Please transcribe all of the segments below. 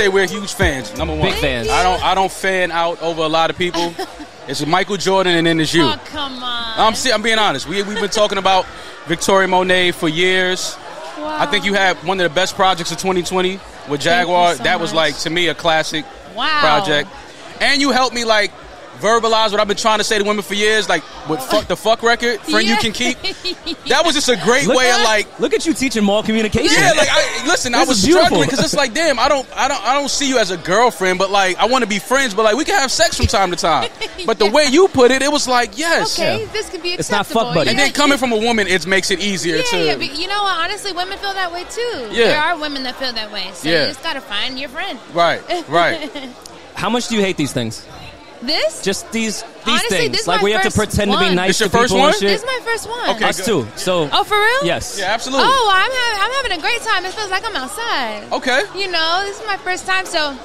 say we're huge fans. Number one, big fans. I don't fan out over a lot of people. It's Michael Jordan, and then it's you. Oh, come on. I'm being honest. We've been talking about Victoria Monet for years. Wow. I think you had one of the best projects of 2020 with Jaguar. So that was much. like, to me, a classic Project. And you helped me like verbalize what I've been trying to say to women for years, like with the fuck record, friend you can keep. That was just a great way of like. Look at you teaching mall communication. Yeah, like I was struggling because it's like, damn, I don't see you as a girlfriend, but like I want to be friends, but like we can have sex from time to time. But the way you put it was like, yes. Okay, this could be acceptable. It's not fuck buddy. And then coming from a woman, it makes it easier to. Yeah, but you know what? Honestly, women feel that way too. Yeah. There are women that feel that way. So you just gotta find your friend. Right. How much do you hate these things? This? Just these Honestly, things. this is like my we have to first pretend to be one. nice This to your first people one? and shit. This is my first one. Okay. Us too. So. Oh, for real? Yes. Yeah, absolutely. Oh, I'm having a great time. It feels like I'm outside. Okay. You know, this is my first time, so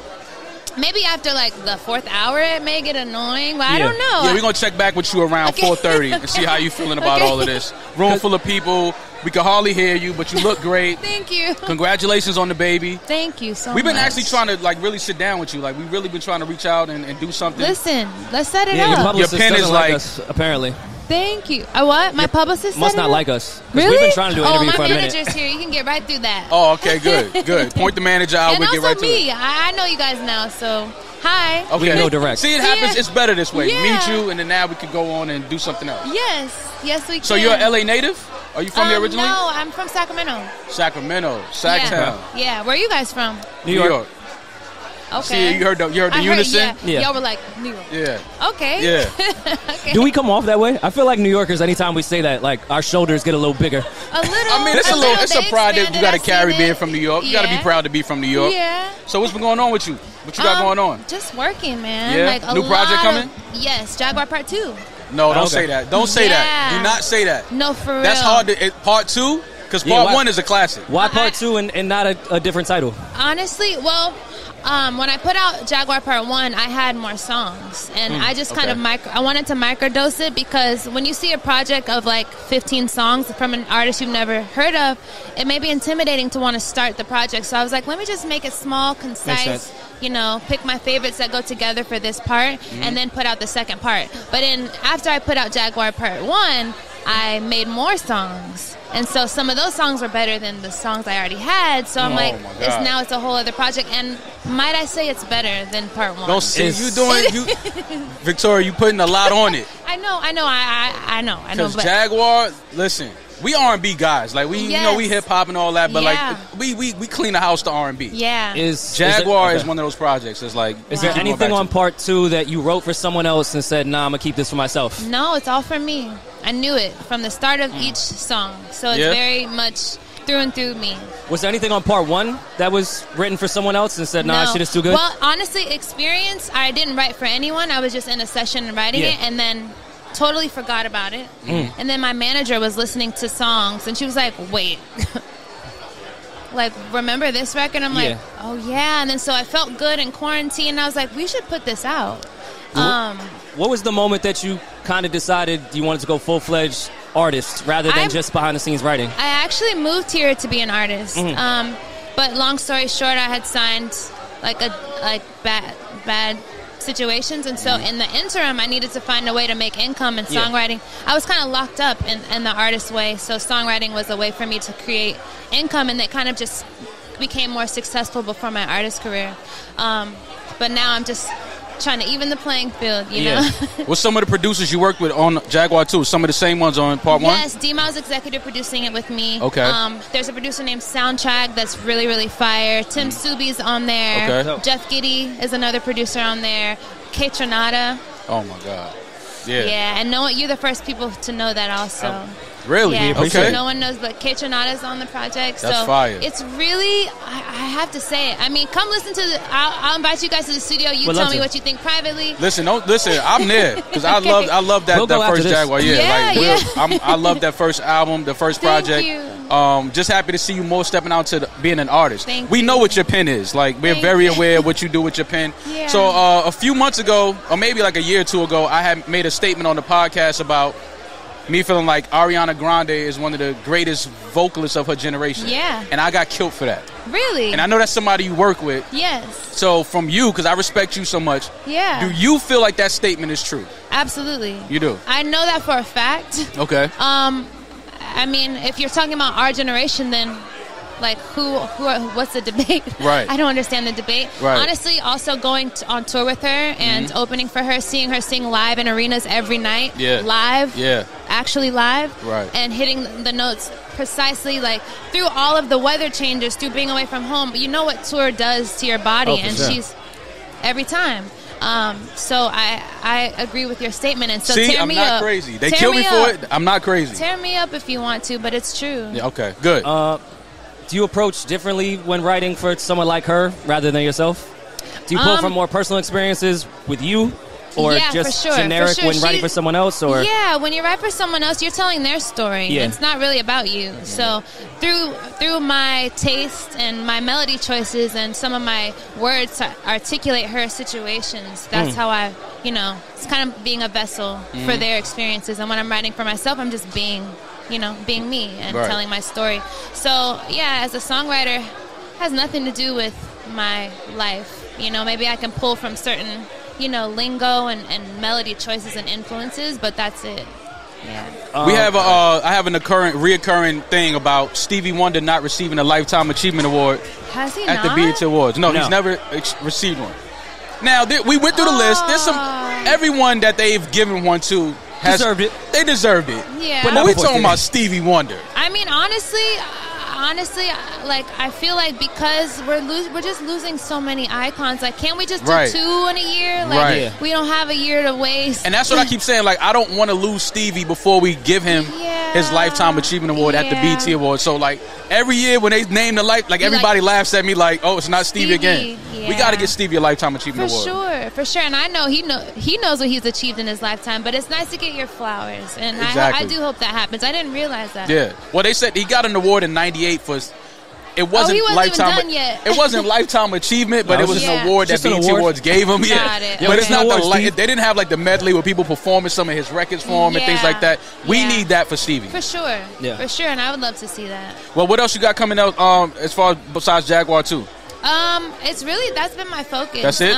maybe after like the 4th hour it may get annoying, but I don't know. Yeah, we're gonna check back with you around 4:30 and see how you feeling about all of this. Room full of people. We can hardly hear you, but you look great. Thank you. Congratulations on the baby. Thank you so much. We've been actually trying to like really sit down with you. Like we've really been trying to reach out and do something. Listen, let's set it Yeah, your up. publicist Your pen doesn't is like like- us, apparently. Thank you. What? My publicist Must set it not up? like us. 'Cause Really? We've been trying to do an interview my for a minute. manager's here. You can get right through that. Oh, okay, good. Point the manager out. And We'll also get right to me. it. I know you guys now, so hi. Okay. We know direct. See, it happens. Yeah. It's better this way. Yeah. Meet you, and then now we can go on and do something else. Yes, we can. So you're an LA native? Are you from here originally? No, I'm from Sacramento. Sacramento, Sacktown, Yeah, where are you guys from? New York. Okay. See, you heard the I unison? heard, Yeah. Y'all were like, New York. Yeah. Okay. Yeah. Okay. Do we come off that way? I feel like New Yorkers, anytime we say that, like our shoulders get a little bigger. A little. I mean, it's a They pride that you got to expanded, carry I seen being it. from New York. You got to be proud to be from New York. Yeah. So what's been going on with you? What you got going on? Just working, man. Yeah? Like a New project lot coming? Yes, Jaguar Part 2. No, don't Okay. say that. Don't say that. Yeah. Do not say that. No, for real. That's hard. Part 2? Because Yeah, part why- 1 is a classic. Why part 2 and not a different title? Honestly, well, when I put out Jaguar Part 1, I had more songs. And I just kind of I wanted to microdose it because when you see a project of like 15 songs from an artist you've never heard of, it may be intimidating to want to start the project. So I was like, let me just make it small, concise, sense. you know, pick my favorites that go together for this part and then put out the second part. But after I put out Jaguar Part 1, I made more songs. And so some of those songs were better than the songs I already had. So I'm like, my God. now it's a whole other project. And might I say it's better than Part 1. Don't see It's- Victoria, you putting a lot on it. I know. Because But Jaguar, listen, we R&B guys. Like we, you know, we Yes. hip hop and all that, but Yeah. like we clean the house to R&B. yeah. Jaguar is okay. one of those projects. It's like, Is there keep going anything back on to- part 2 that you wrote for someone else and said, nah, I'm going to keep this for myself? No, it's all for me. I knew it from the start of each song. So it's Yeah? very much through and through me. Was there anything on part 1 that was written for someone else and said, nah, No. shit is too good? Well, honestly, Experience, I didn't write for anyone. I was just in a session and writing Yeah. it, and then totally forgot about it. And then my manager was listening to songs, and she was like, wait. Like, remember this record? I'm like, Yeah. oh, yeah. And then so I felt good in quarantine, and I was like, we should put this out. What was the moment that you kind of decided you wanted to go full-fledged artist rather than just behind-the-scenes writing? I actually moved here to be an artist. But long story short, I had signed like bad situations, and so in the interim, I needed to find a way to make income and songwriting. I was kind of locked up in the artist way, so songwriting was a way for me to create income, and it kind of just became more successful before my artist career. But now I'm just trying to even the playing field, you know? What's some of the producers you worked with on Jaguar 2? Some of the same ones on part 1? Yes, D-Miles executive producing it with me. Okay. There's a producer named Soundtrack that's really, really fire. Tim Subi's on there. Okay. Jeff Giddy is another producer on there. K Tronada. Oh, my God. Yeah. Yeah, and you're the first people to know that also. Really? Yeah, Okay. no one knows, but K Tronada's on the project. That's so fire. It's really, I have to say it. I mean, come listen to I'll invite you guys to the studio. You Would tell love me to. what you think privately. Listen, I'm there because I love that, We'll go that after first this. Jaguar. I love that first album, the first Thank project. you. Just happy to see you more stepping out to being an artist. Thank we you. know what your pen is. Like we're Thank very you. aware of what you do with your pen. Yeah. So a few months ago, or maybe like a year or two ago, I had made a statement on the podcast about me feeling like Ariana Grande is one of the greatest vocalists of her generation. Yeah. And I got killed for that. Really? And I know that's somebody you work with. Yes. So from you, because I respect you so much, yeah. Do you feel like that statement is true? Absolutely. You do? I know that for a fact. Okay. I mean, if you're talking about our generation, then like what's the debate? Right. I don't understand the debate. Right. Honestly, also going on tour with her and opening for her, seeing her sing live in arenas every night. Yeah. Live. Yeah. Actually live. Right. And hitting the notes precisely, like through all of the weather changes, through being away from home. You know what tour does to your body, and sure. she's every time. So I agree with your statement, and so See, tear I'm me not up. crazy. They kill me for it. I'm not crazy. Tear me up if you want to, but it's true. Yeah, okay, good. Do you approach differently when writing for someone like her rather than yourself? Do you pull from more personal experiences with you? Or yeah, just for sure, generic when writing for someone else? Or yeah, when you write for someone else, you're telling their story. Yeah. It's not really about you. So through my taste and my melody choices and some of my words to articulate her situations, that's how I, it's kind of being a vessel for their experiences. And when I'm writing for myself, I'm just being me and telling my story. So yeah, as a songwriter, it has nothing to do with my life. Maybe I can pull from certain lingo and melody choices and influences, but that's it. Yeah. We have I have a reoccurring thing about Stevie Wonder not receiving a Lifetime Achievement Award Has he at not? the BET Awards. No, he's never received one. Now we went through the list. There's everyone that they've given one to has deserved it. They deserved it. Yeah. But we're talking about Stevie Wonder. I mean, honestly, like I feel like because we're just losing so many icons. Like, can't we just do 2 in a year? Like, we don't have a year to waste. And that's what I keep saying. Like, I don't want to lose Stevie before we give him his Lifetime Achievement Award at the BET Awards. So, like, every year when they name the everybody laughs at me like, oh, it's not Stevie again. Yeah. We got to get Stevie a Lifetime Achievement Award. For sure. And I know he knows what he's achieved in his lifetime. But it's nice to get your flowers, and exactly. I do hope that happens. I didn't realize that. Yeah. Well, they said he got an award in '98 for. It wasn't, he wasn't lifetime. even done yet. It wasn't Lifetime Achievement, but it was an award that BET Awards gave him. Got it. But it's not Steve. they didn't have like the medley where people performing some of his records for him and things like that. We need that for Stevie. For sure. Yeah. For sure, and I would love to see that. Well, what else you got coming out as far as besides Jaguar 2? It's really, that's been my focus. That's it?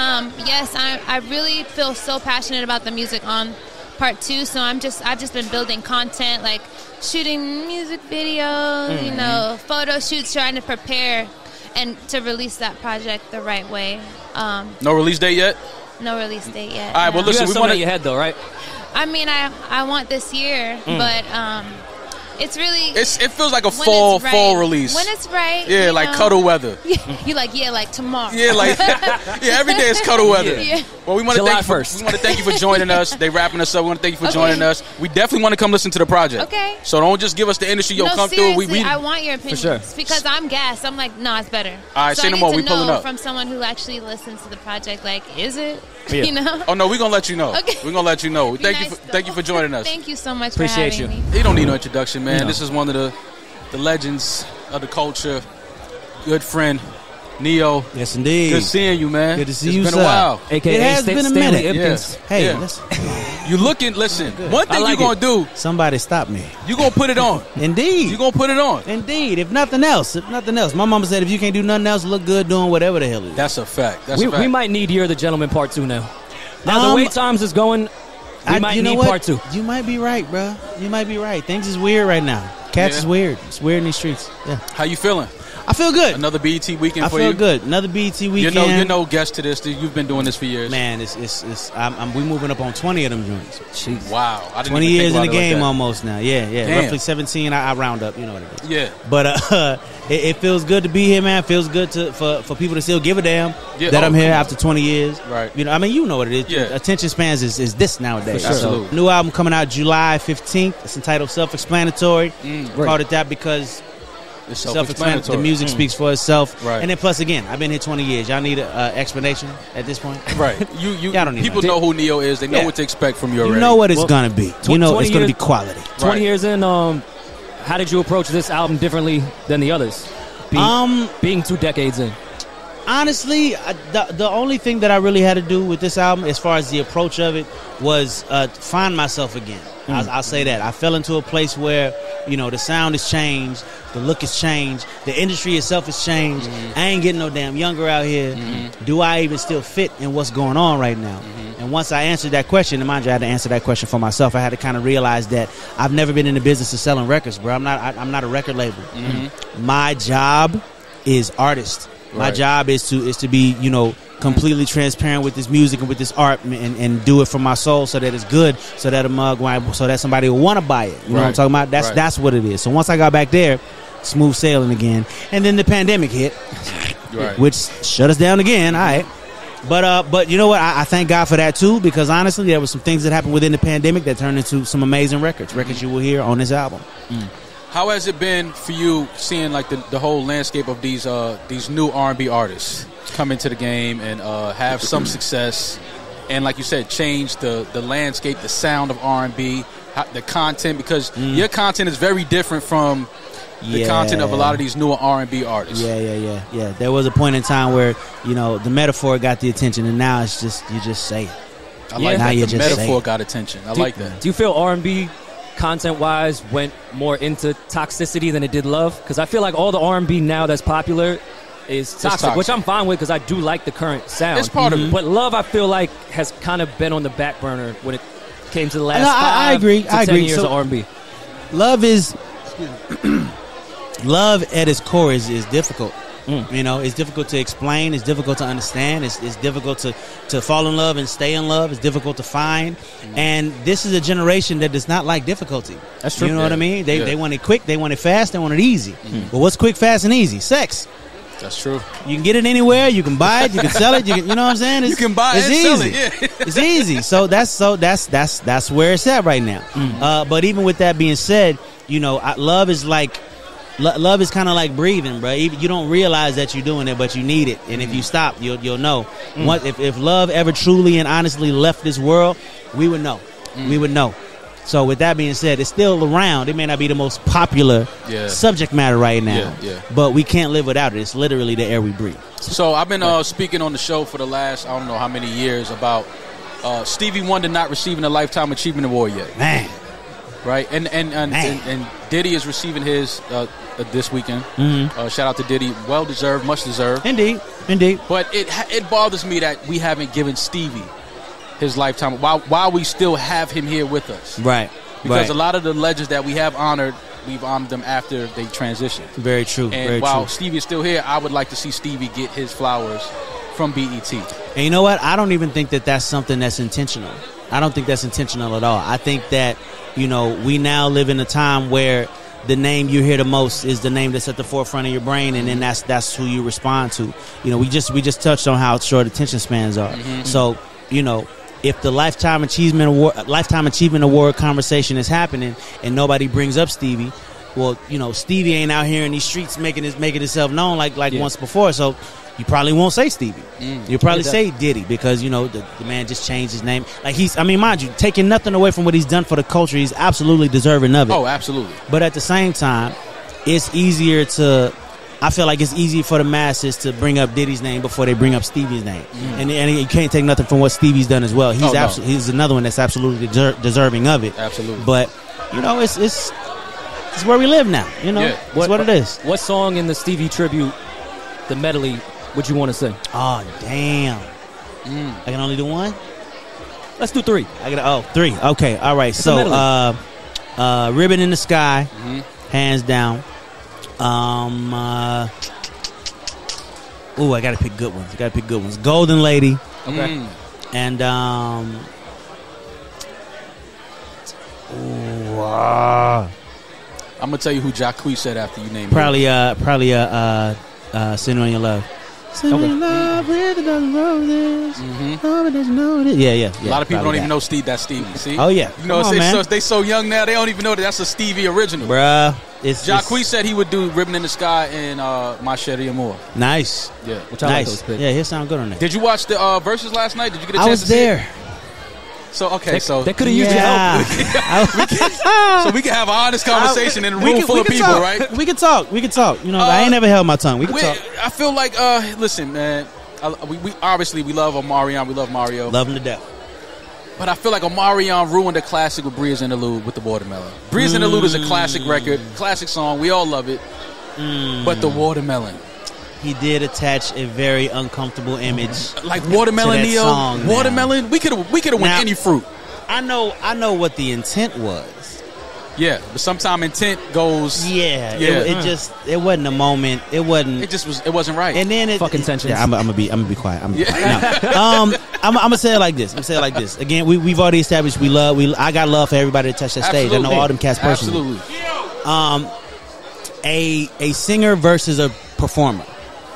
Yes, I really feel so passionate about the music on part 2, so I've just been building content, like shooting music videos, photo shoots, trying to prepare and to release that project the right way. No release date yet? No release date yet. All right, well, listen, you have something in your head though, right? I mean, I want this year, but it's really... It feels like a fall release. When it's right. Yeah, like cuddle weather. You like tomorrow. Yeah, like every day is cuddle weather. Yeah. Well, we want to thank you for joining us. They wrapping us up. We want to thank you for joining us. We definitely want to come listen to the project. Okay. So don't just give us the industry. Come through. I want your opinion. For sure. Because I'm gassed. I'm like, no, it's better. All right, say no more. We pulling up. From someone who actually listens to the project, like, is it? Yeah. Oh no, we're gonna let you know. Okay. We're gonna let you know. Thank you for joining us. Thank you so much Appreciate for having you. me. You don't need no introduction, man. This is one of the legends of the culture. Good friend, Neo. Yes, indeed. Good seeing you, man. Good to see you, It's been a while. AKA It has been a minute. Hey, You looking? Listen. One thing you're gonna do. Somebody stop me. You gonna put it on. Indeed. You gonna put it on. Indeed. If nothing else. My mama said if you can't do nothing else, look good doing whatever the hell it is. That's a fact. We might need You're the Gentleman Part 2 now. Now the way times is going, we might need Part 2. You might be right, bro. You might be right. Things is weird right now. Cats is weird. It's weird in these streets. Yeah. How you feeling? I feel good. Another BET weekend for you? I feel good. Another BET weekend. You're no guest to this. You've been doing this for years. Man, we moving up on 20 of them joints. Jeez. Wow. I didn't 20 even years think in the about it game like almost now. Yeah. Damn. Roughly 17. I round up. You know what it is. Yeah. But it feels good to be here, man. It feels good for people to still give a damn that I'm here after 20 years. Right. You know, I mean, you know what it is. Yeah. Attention spans is this nowadays. For sure. Absolutely. New album coming out July 15th. It's entitled Self-Explanatory. Called it that because it's self-explanatory. The music speaks for itself. Right. And then plus, again, I've been here 20 years. Y'all need an explanation at this point? Right. Y'all don't need people know who Neo is. They know what to expect from you already. You know what it's going to be. You know it's going to be quality. 20 years in, how did you approach this album differently than the others? Being 2 decades in. Honestly, the only thing that I really had to do with this album, as far as the approach of it, was find myself again. I'll say that. I fell into a place where, the sound has changed, the look has changed, the industry itself has changed. I ain't getting no damn younger out here. Do I even still fit in what's going on right now? And once I answered that question, and mind you, I had to answer that question for myself. I had to kind of realize that I've never been in the business of selling records, bro. I'm not a record label. My job is artist. My job is to be, completely transparent with this music and with this art, and do it from my soul so that it's good, so that so that somebody will want to buy it. You know what I'm talking about? That's what it is. So once I got back there, smooth sailing again. And then the pandemic hit, which shut us down again. All right. But you know what? I thank God for that too, because honestly, there were some things that happened within the pandemic that turned into some amazing records you will hear on this album. How has it been for you seeing like the whole landscape of these new R&B artists come into the game and have some success, and like you said, change the landscape, the sound of R&B, the content, because your content is very different from the content of a lot of these newer R&B artists. Yeah. There was a point in time where, the metaphor got the attention, and now it's just, you just say it. I like that. The metaphor got attention. I like that. Do you feel R&B content-wise went more into toxicity than it did love? Because I feel like all the R&B now that's popular is toxic, which I'm fine with because I do like the current sound. It's part of it. But love, I feel like, has kind of been on the back burner when it came to the last I agree. 10 years of R&B. Love is... Love at its core is difficult. It's difficult to explain. It's difficult to understand. It's difficult to fall in love and stay in love. It's difficult to find. And this is a generation that does not like difficulty. That's true. You know what I mean? They want it quick. They want it fast. They want it easy. But what's quick, fast, and easy? Sex. That's true. You can get it anywhere. You can buy it. You can sell it. You know what I'm saying? You can buy it and sell it. Yeah. It's easy. So that's where it's at right now. But even with that being said, love is like. Love is kind of like breathing, bro. You don't realize that you're doing it, but you need it. And if you stop, you'll know. If love ever truly and honestly left this world, we would know. We would know. So with that being said, it's still around. It may not be the most popular subject matter right now, but we can't live without it. It's literally the air we breathe. So I've been speaking on the show for the last, I don't know how many years, about Stevie Wonder not receiving a Lifetime Achievement Award yet. Man. Right? And Diddy is receiving his this weekend. Shout out to Diddy. Well deserved, much deserved. Indeed. But it bothers me that we haven't given Stevie his lifetime. Why we still have him here with us? Right. Because a lot of the legends that we have honored, we've honored them after they transitioned. Very true. And while Stevie is still here, I would like to see Stevie get his flowers from BET. And you know what? I don't even think that that's something that's intentional. I don't think that's intentional at all. I think that, we now live in a time where the name you hear the most is the name that's at the forefront of your brain, and then that's who you respond to. We just touched on how short attention spans are. So, if the Lifetime Achievement Award conversation is happening and nobody brings up Stevie, well, Stevie ain't out here in these streets making himself known like once before. So you probably won't say Stevie. You'll probably say Diddy because, the man just changed his name. Mind you, taking nothing away from what he's done for the culture, he's absolutely deserving of it. Oh, absolutely. But at the same time, I feel like it's easier for the masses to bring up Diddy's name before they bring up Stevie's name. And you can't take nothing from what Stevie's done as well. He's another one that's absolutely deserving of it. Absolutely. But, it's where we live now. It's what it is. What song in the Stevie tribute, the medley, would you want to sing? Oh, damn. I can only do one? Let's do three. Three. Okay, all right. It's so, Ribbon in the Sky, hands down. I got to pick good ones. Golden Lady. Okay. And, I'm going to tell you who Jacquees said after you named Probably, Sitting on Your Love. Sitting in love with the dozen roses. Yeah. A lot of people don't even know that's Stevie. See? Oh, yeah. They so young now, they don't even know that's a Stevie original. Bruh. Jacquees said he would do Ribbon in the Sky and My Sherry Amore. Nice. Yeah. Which I like those picks. Yeah, he'll sound good on that. Did you watch the verses last night? Did you get a chance to see it? I was there. So, okay, they could have used your help. So we can have an honest conversation in a room full of people, right? We can talk. I ain't never held my tongue. We can talk. I feel like, listen, man, we obviously we love Omarion. We love Mario. Love him to death. But I feel like Omarion ruined a classic with Bria's Interlude with the Watermelon. Bria's Interlude is a classic record, classic song. We all love it. But the Watermelon. He did attach a very uncomfortable image. Like Watermelon, Neo. Song Watermelon. Now. We could have won any fruit. I know what the intent was. Yeah, but sometimes intent goes. Yeah. It wasn't a moment. It wasn't. It wasn't right. And then fucking tensions. Yeah, I'm gonna be quiet. I'm gonna say it like this. Again, we've already established I got love for everybody that touched that stage. I know all them cats personally. Absolutely. A singer versus a performer.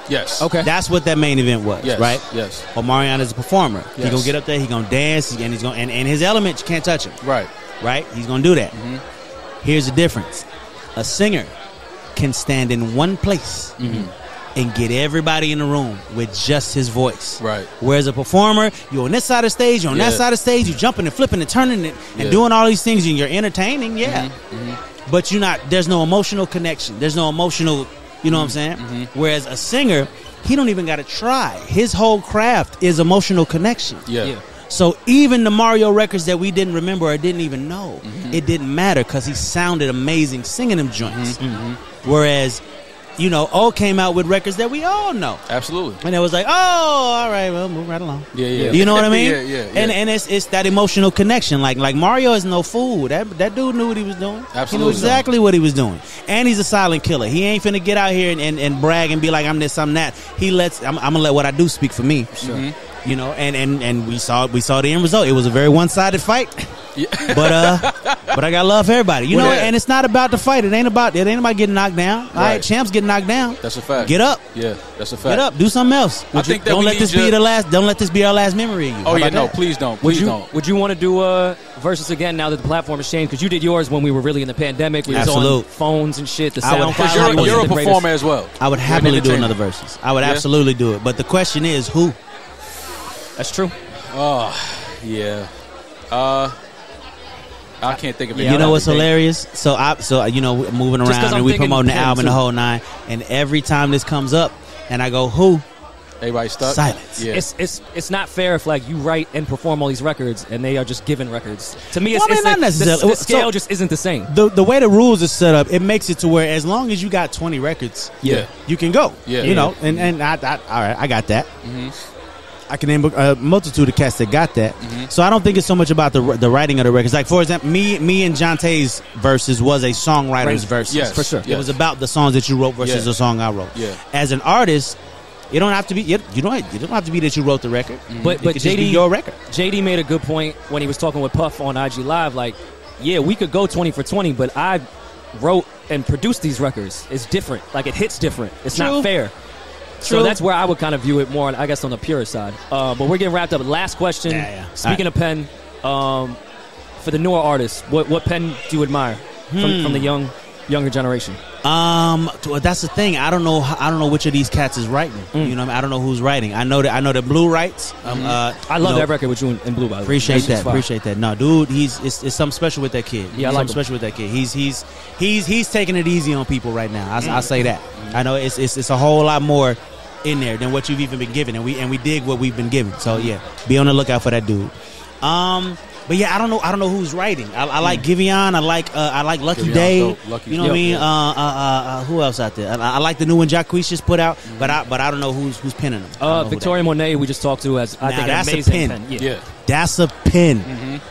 Yes. Okay. That's what that main event was, right? Yes. Omarion is a performer. Yes. He's gonna get up there. He's gonna dance, and he's gonna and his element, you can't touch him. Right. He's gonna do that. Mm-hmm. Here's the difference: a singer can stand in one place and get everybody in the room with just his voice. Right. Whereas a performer, you're on this side of the stage, you're on that side of the stage, you're jumping and flipping and turning it and doing all these things, and you're entertaining, but you're not. There's no emotional connection. There's no emotional. You know what I'm saying? Mm-hmm. Whereas a singer, he don't even got to try. His whole craft is emotional connection. Yeah. So even the Mario records that we didn't remember or didn't even know, it didn't matter because he sounded amazing singing them joints. Whereas, O came out with records that we all know. Absolutely. And it was like, oh, all right, well, move right along. Yeah. You know what I mean? Yeah. And it's that emotional connection. Like Mario is no fool. That dude knew what he was doing. Absolutely. He knew exactly what he was doing. And he's a silent killer. He ain't finna get out here and brag and be like, I'm this, I'm that. I'm gonna let what I do speak for me. Sure. And we saw the end result. It was a very one-sided fight. Yeah. But I got love for everybody. And it's not about the fight. It ain't about getting knocked down. All right, champs getting knocked down. That's a fact. Get up. Yeah, that's a fact. Get up. Do something else. Don't let this be our last memory of you. Oh yeah, no, please don't. Would you want to do versus again now that the platform has changed? Because you did yours when we were really in the pandemic. We was on phones and shit. The sound. You're a performer as well. I would happily do another versus. I would absolutely do it. But the question is, who? That's true. Oh, yeah. I can't think of it. You know what's hilarious? So moving around and we promoting the album the whole nine, and every time this comes up, and I go, who? Everybody stuck. Silence. Yeah. It's not fair if you write and perform all these records and they are just given records. To me, not necessarily. The scale just isn't the same. The way the rules are set up, it makes it to where as long as you got 20 records, you can go. Yeah. And I all right, I got that. Mm-hmm. I can name a multitude of cats that got that. Mm-hmm. So I don't think it's so much about the writing of the records. Like, for example, me and Jonte's verses was a songwriter's verse. Yes, for sure. Yes. It was about the songs that you wrote versus the song I wrote. Yeah. As an artist, you don't have to be. You don't have to be that you wrote the record. Mm-hmm. But JD, your record. JD made a good point when he was talking with Puff on IG Live. Like, yeah, we could go 20 for 20, but I wrote and produced these records. It's different. Like, it hits different. It's not fair. True. So that's where I would kind of view it more, I guess, on the pure side. But we're getting wrapped up. Last question. Speaking of pen, for the newer artists, what pen do you admire from the younger generation? That's the thing. I don't know which of these cats is writing. I don't know who's writing. I know that Blue writes. I love that record with you and Blue. By the way, appreciate that. No, dude, it's something special with that kid. Yeah, I like something special with that kid. He's taking it easy on people right now. I say that. I know it's a whole lot more in there than what you've even been given, and we dig what we've been given. So yeah, be on the lookout for that dude. But yeah, I don't know who's writing. I like Giveon. I like Lucky Givion's Day. You know what I mean? Who else out there? I like the new one Jacquees just put out, but I don't know who's penning them. Victoria Monet, we just talked to, as I think an amazing pen. Yeah. That's a pen.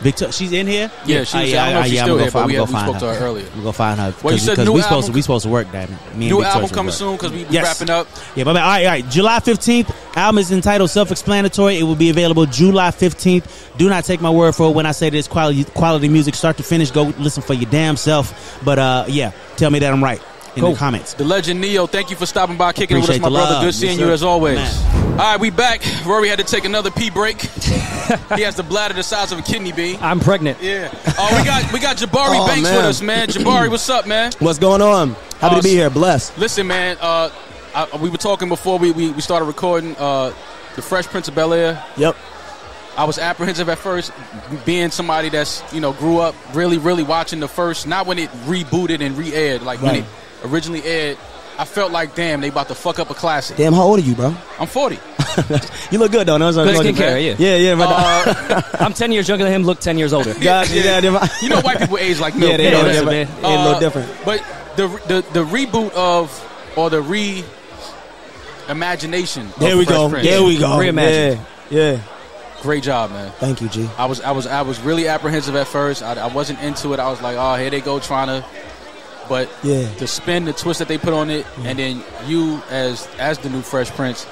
Victoria, she's in here. Yeah, she's. I don't know if she's still here, but we spoke to her earlier. We'll go find her. Well, you said new album. We supposed to work that. New album coming soon because we wrapping up. Yeah, but all right. July 15th. Album is entitled Self-Explanatory. It will be available July 15th. Do not take my word for it when I say this. Quality music, start to finish. Go listen for your damn self. But tell me that I'm right in the comments. The legend Neo, thank you for stopping by, kicking it with us, my brother. Good seeing you as always. All right, we back. Rory had to take another pee break. He has the bladder the size of a kidney bean. I'm pregnant. Yeah. Oh, we got Jabari Banks with us, man. Jabari, what's up, man? What's going on? Happy to be here. Blessed. Listen, man. We were talking before we started recording. The Fresh Prince of Bel-Air. Yep. I was apprehensive at first, being somebody that's grew up really, really watching the first. Not when it rebooted and re-aired, like when it originally aired. I felt like, damn, they about to fuck up a classic. Damn, how old are you, bro? I'm 40. You look good, though. No, Good skincare, yeah. Yeah, right. I'm 10 years younger than him, look 10 years older. Gotcha, yeah. You know white people age like milk. Yeah, they you know do, that? man. It's a little different. But the reboot of, or the reimagination of There we go. Fresh Prince. There we go. Reimagined. Yeah. Great job, man. Thank you, G. I was really apprehensive at first. I wasn't into it. I was like, oh, here they go trying to. But the spin, the twist that they put on it, and then you as the new Fresh Prince,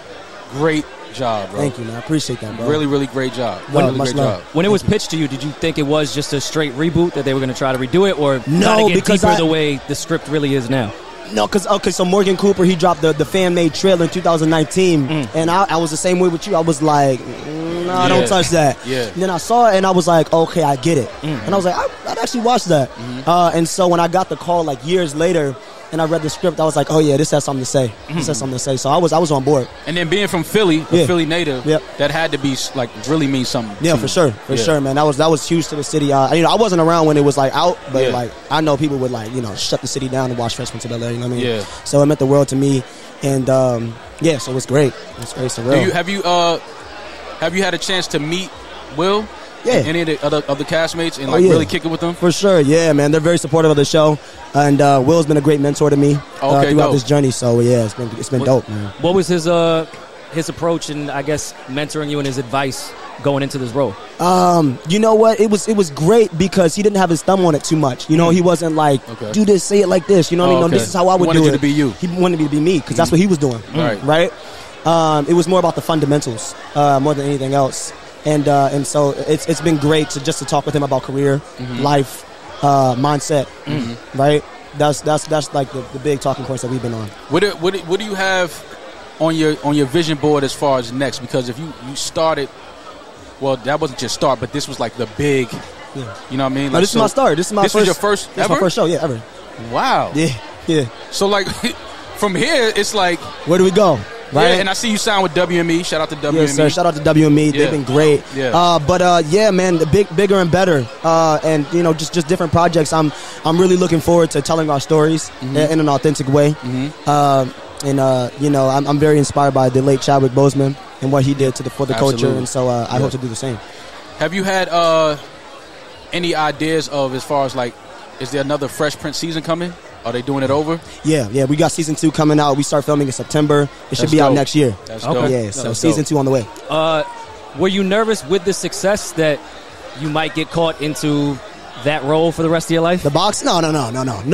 great job, bro. Thank you, man. I appreciate that, bro. Really, really great job. Love, Really much great love. job. When it was pitched to you, did you think it was just a straight reboot that they were going to try to redo it, or No, try to get because deeper the way the script really is now? No, so Morgan Cooper, he dropped the fan-made trailer in 2019, and I was the same way with you. I was like, no, don't touch that. Yeah. And then I saw it, and I was like, okay, I get it. And I was like, I'd actually watch that. And so when I got the call, like, years later, and I read the script, I was like, oh, yeah, this has something to say. This has something to say. So I was on board. And then being from Philly, a Philly native, Yep. that had to be, like, really mean something. Yeah, to for you. sure. For sure, man. That was huge to the city. I wasn't around when it was, like, out, but, like, I know people would, like, shut the city down and watch Fresh Prince of Bel-Air, you know what I mean? Yeah. So it meant the world to me. And, so it was great. It was great, surreal. Have you had a chance to meet Will? Yeah. Any of the other castmates and really kick it with them? For sure, yeah, man. They're very supportive of the show, and Will's been a great mentor to me throughout dope. this journey. So yeah, it's been dope, man. What was his approach and I guess mentoring you and his advice going into this role? You know what? It was great because he didn't have his thumb on it too much. You know, he wasn't like, do this, say it like this. You know what I mean? No, this is how I would do it. He wanted you to be you. He wanted me to be me because that's what he was doing. Right. It was more about the fundamentals more than anything else. And so it's been great to talk with him about career, life, mindset, right? That's like the big talking points that we've been on. What do you have on your vision board as far as next? Because if you started, well, that wasn't your start, but this was like the big, you know what I mean? Like, No, this is my start. This is my this first. was your first This ever? is my first show, yeah, ever. Wow. Yeah. So like from here, it's like, Where do we go? Right. yeah, and I see you signed with WME. Shout out to WME. Yes, sir. Shout out to WME. Yeah. They've been great. Yeah. Yeah, man, the bigger and better. And just different projects. I'm really looking forward to telling our stories in an authentic way. I'm very inspired by the late Chadwick Boseman and what he did for the culture, Absolutely. and so I hope to do the same. Have you had any ideas of as far as like, is there another Fresh Prince season coming? Are they doing it over? Yeah. We got season 2 coming out. We start filming in September. It should That's be out dope. next year. That's Okay. dope. Yeah, so That's season dope. 2 on the way. Were you nervous with the success that you might get caught into that role for the rest of your life? The box? No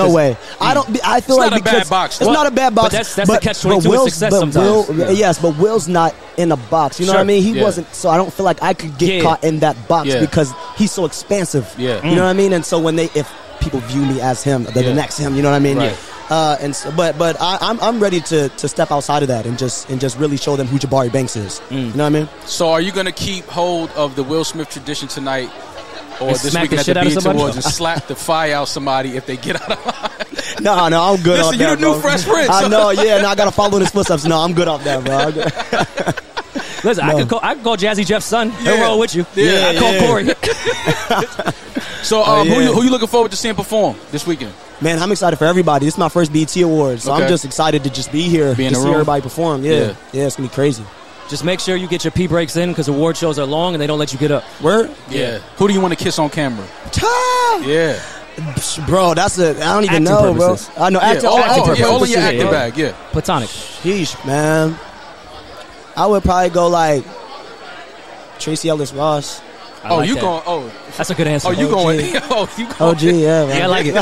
way. I feel It's like not a bad because box. it's Well, not a bad box. but that's the catch-22 with success but sometimes. Yes, but Will's not in a box. You know Sure. what I mean? He Yeah. wasn't. So I don't feel like I could get caught in that box because he's so expansive. Yeah. You know what I mean? And so if people view me as him, they're the next him. You know what I mean? Right. But I'm ready to step outside of that and just really show them who Jabari Banks is. You know what I mean? So are you going to keep hold of the Will Smith tradition tonight? Or And this smack weekend the at shit the out of BET somebody? Awards and slap the fire out somebody if they get out of line? No, I'm good. Listen, off you that, the new bro. Fresh Prince. I know. Yeah, no, I gotta follow in his footsteps. No, I'm good off that, bro. Listen, I could call Jazzy Jeff's son. He'll roll with you. Yeah, I call Corey. So who you looking forward to seeing perform this weekend? Man, I'm excited for everybody. This is my first BET Awards, so Okay. I'm just excited to just be here Be in to the see room. everybody perform. Yeah, it's gonna be crazy. Just make sure you get your pee breaks in because award shows are long and they don't let you get up. Word? Yeah. Who do you want to kiss on camera? Ta! Yeah. Bro, I don't even Acting know, purposes. bro. I know acting. all in your purposes. acting bag. Yeah. Platonic. Sheesh, man. I would probably go like Tracy Ellis Ross. I like that. going? Oh, That's a good answer. you going? OG. You going? OG, yeah, man. Yeah, I like it.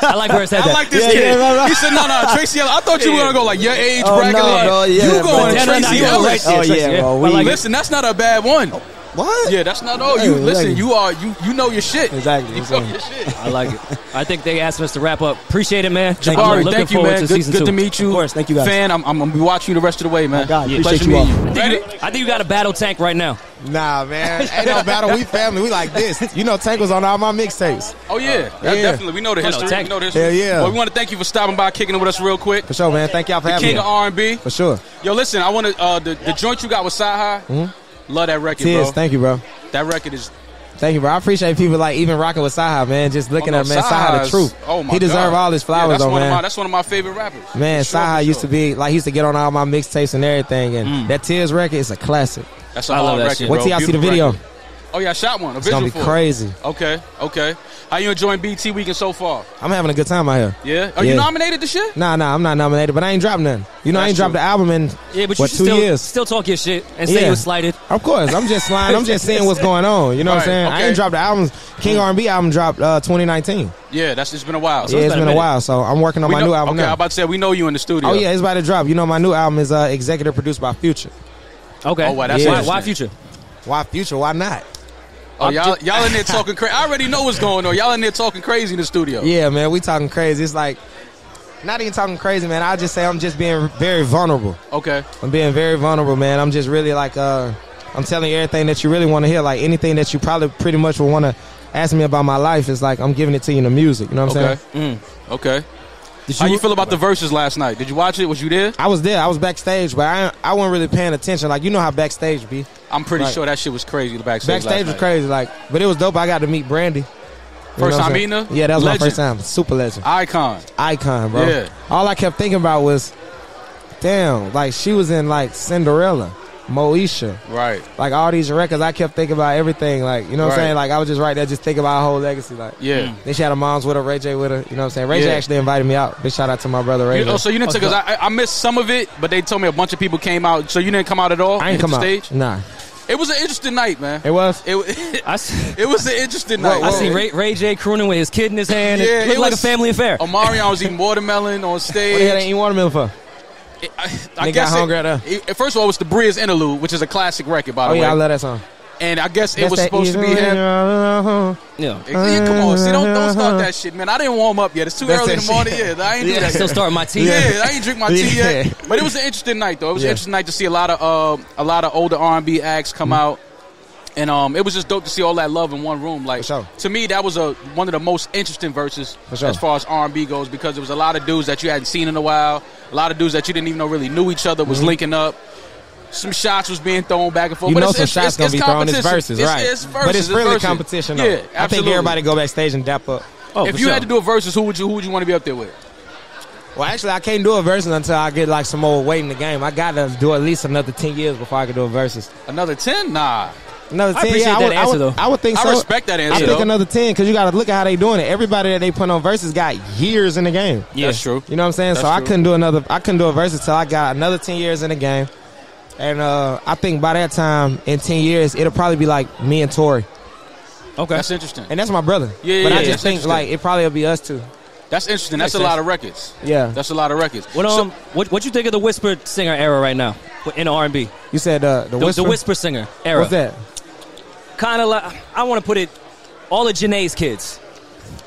I like where it's at. I like this Yeah, kid. yeah, right. He said, "No, Tracy Ellis." I thought you were gonna go like your age Oh, bracket. no, bro, yeah, you bro. going Yeah, no, Tracy you were Ellis? right. Oh, Tracy, yeah, bro. I like it. Listen, that's not a bad one. What? Yeah, that's not. Hey, Listen, exactly. you know your shit. Exactly. You know your shit. I like it. I think they asked us to wrap up. Appreciate it, man. Thank you. I'm Jabari, looking thank you, forward man. to Good season 2. to meet you. Of course, thank you, guys. Fan, I'm gonna be watching you the rest of the way, man. Oh, God, appreciate Pleasure you all. meeting you. Ready? I think you got a battle tank right now. Nah, man. Ain't no battle. We family. We like this. You know, Tank was on all my mixtapes. Oh yeah, definitely. We know the history. Tank. We know the history. Hell yeah. Well, we want to thank you for stopping by, kicking it with us real quick. For sure, man. Thank y'all for The having king me. of R&B. For sure. Yo, listen, I want to the joint you got with Sci High. Love that record, Cheers. bro. Thank you, bro. That record is Thank you, bro. I appreciate people like even rocking with Saha, man. Just looking at man, Saha the truth. Oh my he deserve all his flowers, though, man. That's one of my favorite rappers. Man, Saha used to be like he used to get on all my mixtapes and everything, and that Tears record is a classic. That's a hard record. Wait till y'all see the video. Record. Oh yeah, I shot one. It's gonna be crazy. Okay. How you enjoying BT weekend so far? I'm having a good time out here. Yeah. Are you nominated to shit? Nah, I'm not nominated, but I ain't dropped nothing. You know, I ain't dropped the album in but you 2 years. Still talk your shit and say you was slighted. Of course, I'm just lying. I'm just saying what's going on. You know what I'm saying? Okay. I ain't dropped the albums. King R&B album dropped 2019. Yeah, it's been a while. So it's been a while. So I'm working on my new album now. I'm about to say we know you in the studio. Oh yeah, it's about to drop. You know, my new album is executive produced by Future. Okay. Oh wow, that's why Future? Why Future? Why not? Oh, y'all in there talking crazy. I already know what's going on. Y'all in there talking crazy in the studio. Yeah, man, we talking crazy. It's like, not even talking crazy, man. I'll just say I'm just being very vulnerable. Okay. I'm being very vulnerable, man. I'm just really like, I'm telling you everything that you really want to hear. Like anything that you probably pretty much would want to ask me about my life is like I'm giving it to you in the music. You know what I'm saying? Okay. How you feel about the verses last night? Did you watch it? Was you there? I was there. I was backstage, but I wasn't really paying attention. Like, you know how backstage be. I'm pretty sure that shit was crazy. The backstage was crazy. Like, but it was dope. I got to meet Brandy. First time meeting her? Yeah, that was my first time. Super legend. Icon, bro. Yeah. All I kept thinking about was, damn, like she was in like Cinderella, Moesha. Right. Like all these records, I kept thinking about everything. Like, you know what I'm saying? Like I was just right there just thinking about her whole legacy. Like, yeah. Then she had her moms with her, Ray J with her. You know what I'm saying? Ray J actually invited me out. Big shout out to my brother Ray J. So you didn't take us. I missed some of it, but they told me a bunch of people came out. So you didn't come out at all? I ain't come out. Stage? Nah. It was an interesting night, man. It was? It was an interesting night. I see Ray J crooning with his kid in his hand. Yeah, it looked like a family affair. Omarion was eating watermelon on stage. What the hell they eating watermelon for? I guess got hungry out there. First of all, it was the Briz Interlude, which is a classic record, by the way. Oh, yeah, I love that song. And I guess it was supposed to be him. Yeah. Come on. See, don't start that shit, man. I didn't warm up yet. It's too early in the morning. Yeah, I ain't do that. Still starting my tea. Yeah, I ain't drink my tea yet. But it was an interesting night, though. It was an interesting night to see a lot of older R&B acts come out. And it was just dope to see all that love in one room. Like, to me, that was one of the most interesting verses as far as R&B goes, because there was a lot of dudes that you hadn't seen in a while, a lot of dudes that you didn't even know really knew each other was linking up. Some shots was being thrown back and forth. You know some shots going to be thrown. It's verses, right? It's verses. But it's really competition, though. Yeah, absolutely. I think everybody go backstage and dap up. Oh, if you had to do a versus, who would you want to be up there with? Well, actually, I can't do a versus until I get like some more weight in the game. I got to do at least another 10 years before I can do a versus. Another 10? Nah. Another 10, I appreciate that answer, though. I would think so. I respect that answer, I think another 10, because you got to look at how they doing it. Everybody that they put on versus got years in the game. Yeah, that's true. You know what I'm saying? That's so true. I couldn't do a versus until I got another 10 years in the game. And I think by that time, in 10 years, it'll probably be like me and Tory. Okay. That's interesting. And that's my brother. Yeah, but I just think like it probably will be us two. That's interesting. That's a lot of records. Yeah. That's a lot of records. What you think of the whisper singer era right now in R&B? You said the whisper singer era. What's that? Kind of like, I want to put it, all of Janae's kids.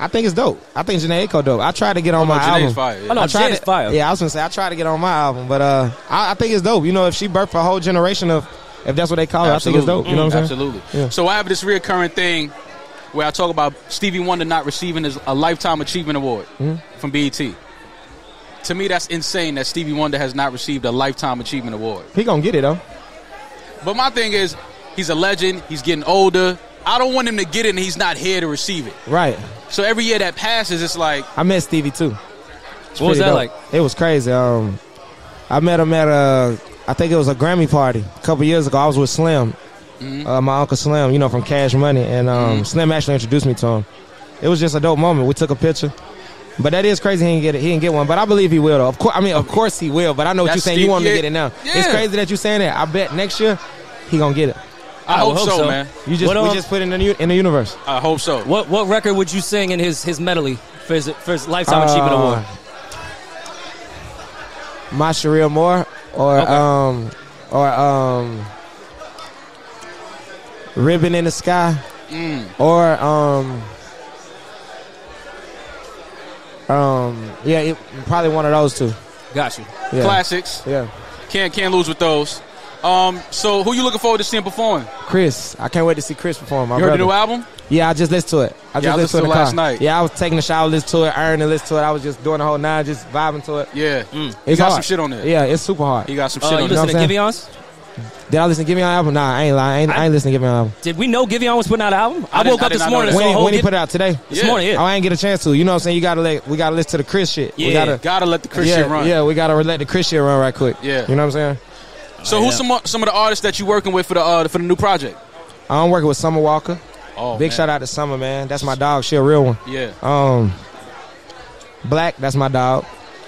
I think it's dope. I think Janae Aiko dope. I tried to get on my album. Fire, yeah. Oh, no, Janae's fire. Yeah, I was going to say, I tried to get on my album. But I think it's dope. You know, if she birthed a whole generation of, if that's what they call it, I think it's dope. You know what I'm saying? Absolutely. Yeah. So I have this reoccurring thing where I talk about Stevie Wonder not receiving a Lifetime Achievement Award from BET. To me, that's insane that Stevie Wonder has not received a Lifetime Achievement Award. He going to get it, though. But my thing is, he's a legend. He's getting older. I don't want him to get it and he's not here to receive it. Right. So every year that passes, it's like... I met Stevie, too. What was that dope. like? It was crazy. I met him at I think it was a Grammy party a couple years ago. I was with Slim, my Uncle Slim, you know, from Cash Money. And Slim actually introduced me to him. It was just a dope moment. We took a picture. But that is crazy. He didn't get one. But I believe he will, though. Of course he will. But I know what you're saying. You want him to get it now. Yeah. It's crazy that you're saying that. I bet next year he going to get it. I hope so, man. We just put it in the universe. I hope so. What record would you sing in his medley for his Lifetime Achievement Award? My Sharia Moore or Ribbon in the Sky or probably one of those two. Got you. Yeah. Classics. Yeah. Can't lose with those. So who you looking forward to seeing perform? Chris. I can't wait to see Chris perform. You heard the new album? Yeah, I just listened to it. I just listened to it last night. Yeah, I was taking a shower, listening to it, ironing, listening to it. I was just doing the whole nine, just vibing to it. Yeah. It's got hard. some shit on there. Yeah, it's super hard. He got some shit on you there. listen to Givion's? Did I listen to Giveon album? Nah, I ain't lying. I ain't listening to Giveon album. Did we know Giveon was putting out an album? I woke up this morning. When he put it out today? This morning, yeah. Oh, I ain't get a chance to. You know what I'm saying? We gotta listen to the Chris shit. Yeah. We gotta let the Chris shit run. Yeah, we gotta let the Chris shit run right quick. Yeah. You know what I'm saying? So who's some of the artists that you working with for the new project? I'm working with Summer Walker. Oh, big man. shout out to Summer, man. That's my dog. She a real one. Yeah. Black, that's my dog.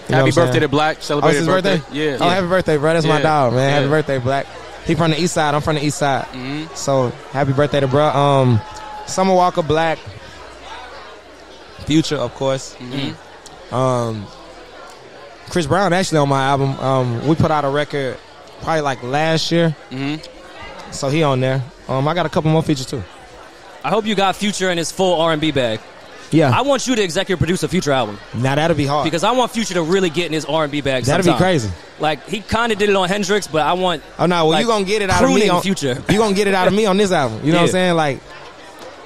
Happy birthday to Black. Celebrate his birthday. Yeah. Oh, happy birthday, bro. That's my dog, man. Happy birthday, Black. He from the east side. I'm from the east side. Mm-hmm. So happy birthday to bro. Summer Walker, Black, Future, of course. Mm-hmm. Chris Brown actually on my album. We put out a record probably like last year. Mm-hmm. So he on there. I got a couple more features too. I hope you got Future in his full R&B bag. Yeah. I want you to executive produce a Future album. Now that'll be hard. Because I want Future to really get in his R&B bag That'll sometime. be crazy. Like, he kind of did it on Hendrix, but I want... Oh, no. Well, like, you going to get it out of me on Future. You going to get it out of me on this album. You know what I'm saying? Like,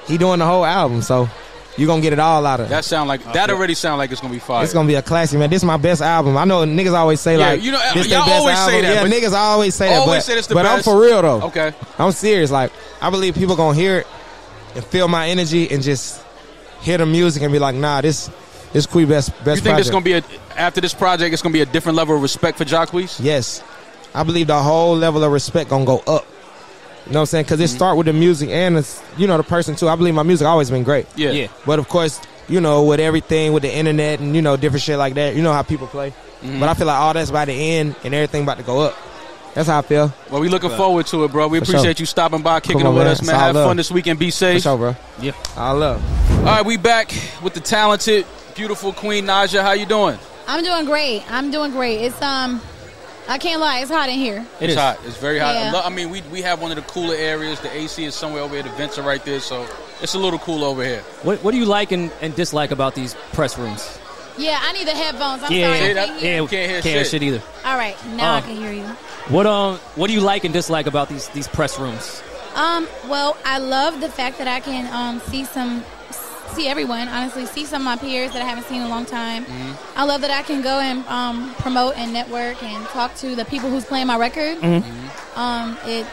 he doing the whole album, so you going to get it all out of it. That already sound like it's going to be fire. It's going to be a classic, man. This is my best album. I know niggas always say, like, you know, this y'all their best always album. say that. Yeah, niggas always say that. Always say it's the but best. I'm for real, though. Okay. I'm serious. Like, I believe people going to hear it and feel my energy and just hear the music and be like, nah, this Quee best You think project. it's going to be after this project, it's going to be a different level of respect for Jacquees? Yes. I believe the whole level of respect going to go up. You know what I'm saying? Because it start with the music and, it's, you know, the person, too. I believe my music always been great. Yeah. But, of course, you know, with everything, with the internet and, you know, different shit like that, you know how people play. But I feel like all that's about to end and everything about to go up. That's how I feel. Well, we looking forward to it, bro. We appreciate you stopping by, kicking it with us, man. It's all Have love. fun this weekend. Be safe. For sure, bro. Yeah. All love. All right, we back with the talented, beautiful Queen Naja. How you doing? I'm doing great. It's I can't lie, it's hot in here. It's hot. It's very hot. Yeah. I mean, we have one of the cooler areas. The AC is somewhere over here. The vents are right there, so it's a little cool over here. What do you like and dislike about these press rooms? Yeah, I need the headphones. I'm sorry, Yeah. I can't hear. Can't hear shit either. All right, now I can hear you. What do you like and dislike about these press rooms? Well, I love the fact that I can see everyone, honestly, see some of my peers that I haven't seen in a long time. I love that I can go and promote and network and talk to the people who's playing my record. It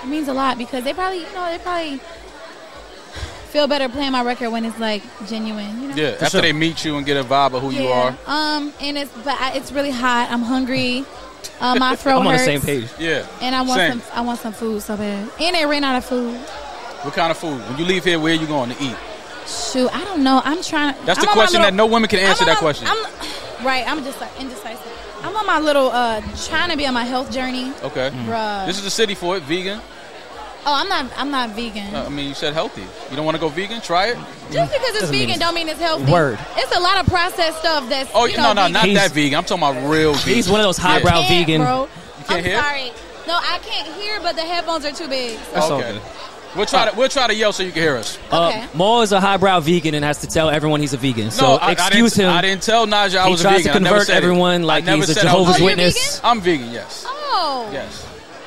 means a lot because they probably feel better playing my record when it's like genuine, you know? Yeah, after they meet you and get a vibe of who you are. And it's really hot. I'm hungry. My throat I'm on hurts. the same page. Yeah. And I want some food so bad. And they ran out of food. What kind of food? When you leave here, where are you going to eat? Shoot, I don't know. I'm trying to. That's the question that no woman can answer that question. I'm just like indecisive. I'm on my little trying to be on my health journey. Okay. Bruh. This is the city for it. Vegan. Oh, I'm not vegan. I mean, you said healthy. You don't want to go vegan? Try it. Just because it's vegan don't mean it's healthy. Word. It's a lot of processed stuff that's. Oh, no, not that vegan. I'm talking about real vegan. He's one of those highbrow vegan. Bro. You can't hear? Sorry. No, I can't hear, but the headphones are too big. That's all Okay. good. We'll try to yell so you can hear us. Okay. Maul is a highbrow vegan and has to tell everyone he's a vegan. So excuse him. I didn't tell Naja I was he a tries vegan. to convert everyone like he's a Jehovah's you're Witness. vegan? I'm vegan, yes. Oh. Yes,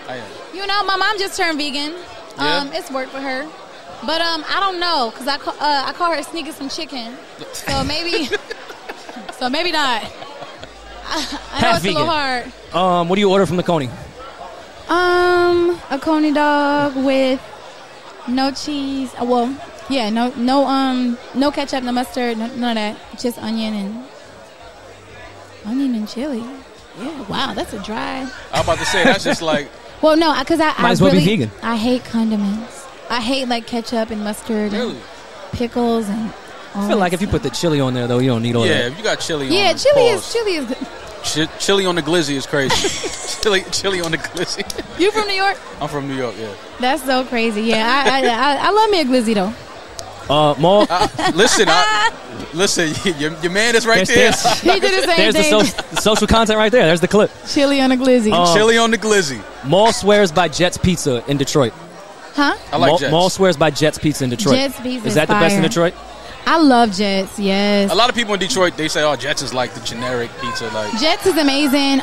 I am. You know, my mom just turned vegan. Yeah? It's worked for her. But I don't know, because I call her sneaking some chicken. So maybe not. I know it's a little hard. What do you order from the Coney? A coney dog with no cheese. Well, yeah, no ketchup, no mustard, none of that. Just onion and chili. Yeah, wow, that's a dry. I'm about to say that's just like. Well, no, because I Might as well really, be vegan. I hate condiments. I hate like ketchup and mustard and pickles and. I feel like if you put the chili on there though, you don't need all that. Yeah, if you got chili. Yeah, on chili is good. Chili on the glizzy is crazy. chili on the glizzy. You from New York? I'm from New York. Yeah. That's so crazy. Yeah, I love me a glizzy though. Maul. Listen, your man is right there. He did the same There's thing. the social content right there. There's the clip. Chili on a glizzy. Chili on the glizzy. Maul swears by Jet's Pizza in Detroit. Huh? I like Jets. Maul swears by Jet's Pizza in Detroit. Jet's Pizza is that the best in Detroit? I love Jets. Yes. A lot of people in Detroit they say, "Oh, Jets is like the generic pizza." Like Jets is amazing.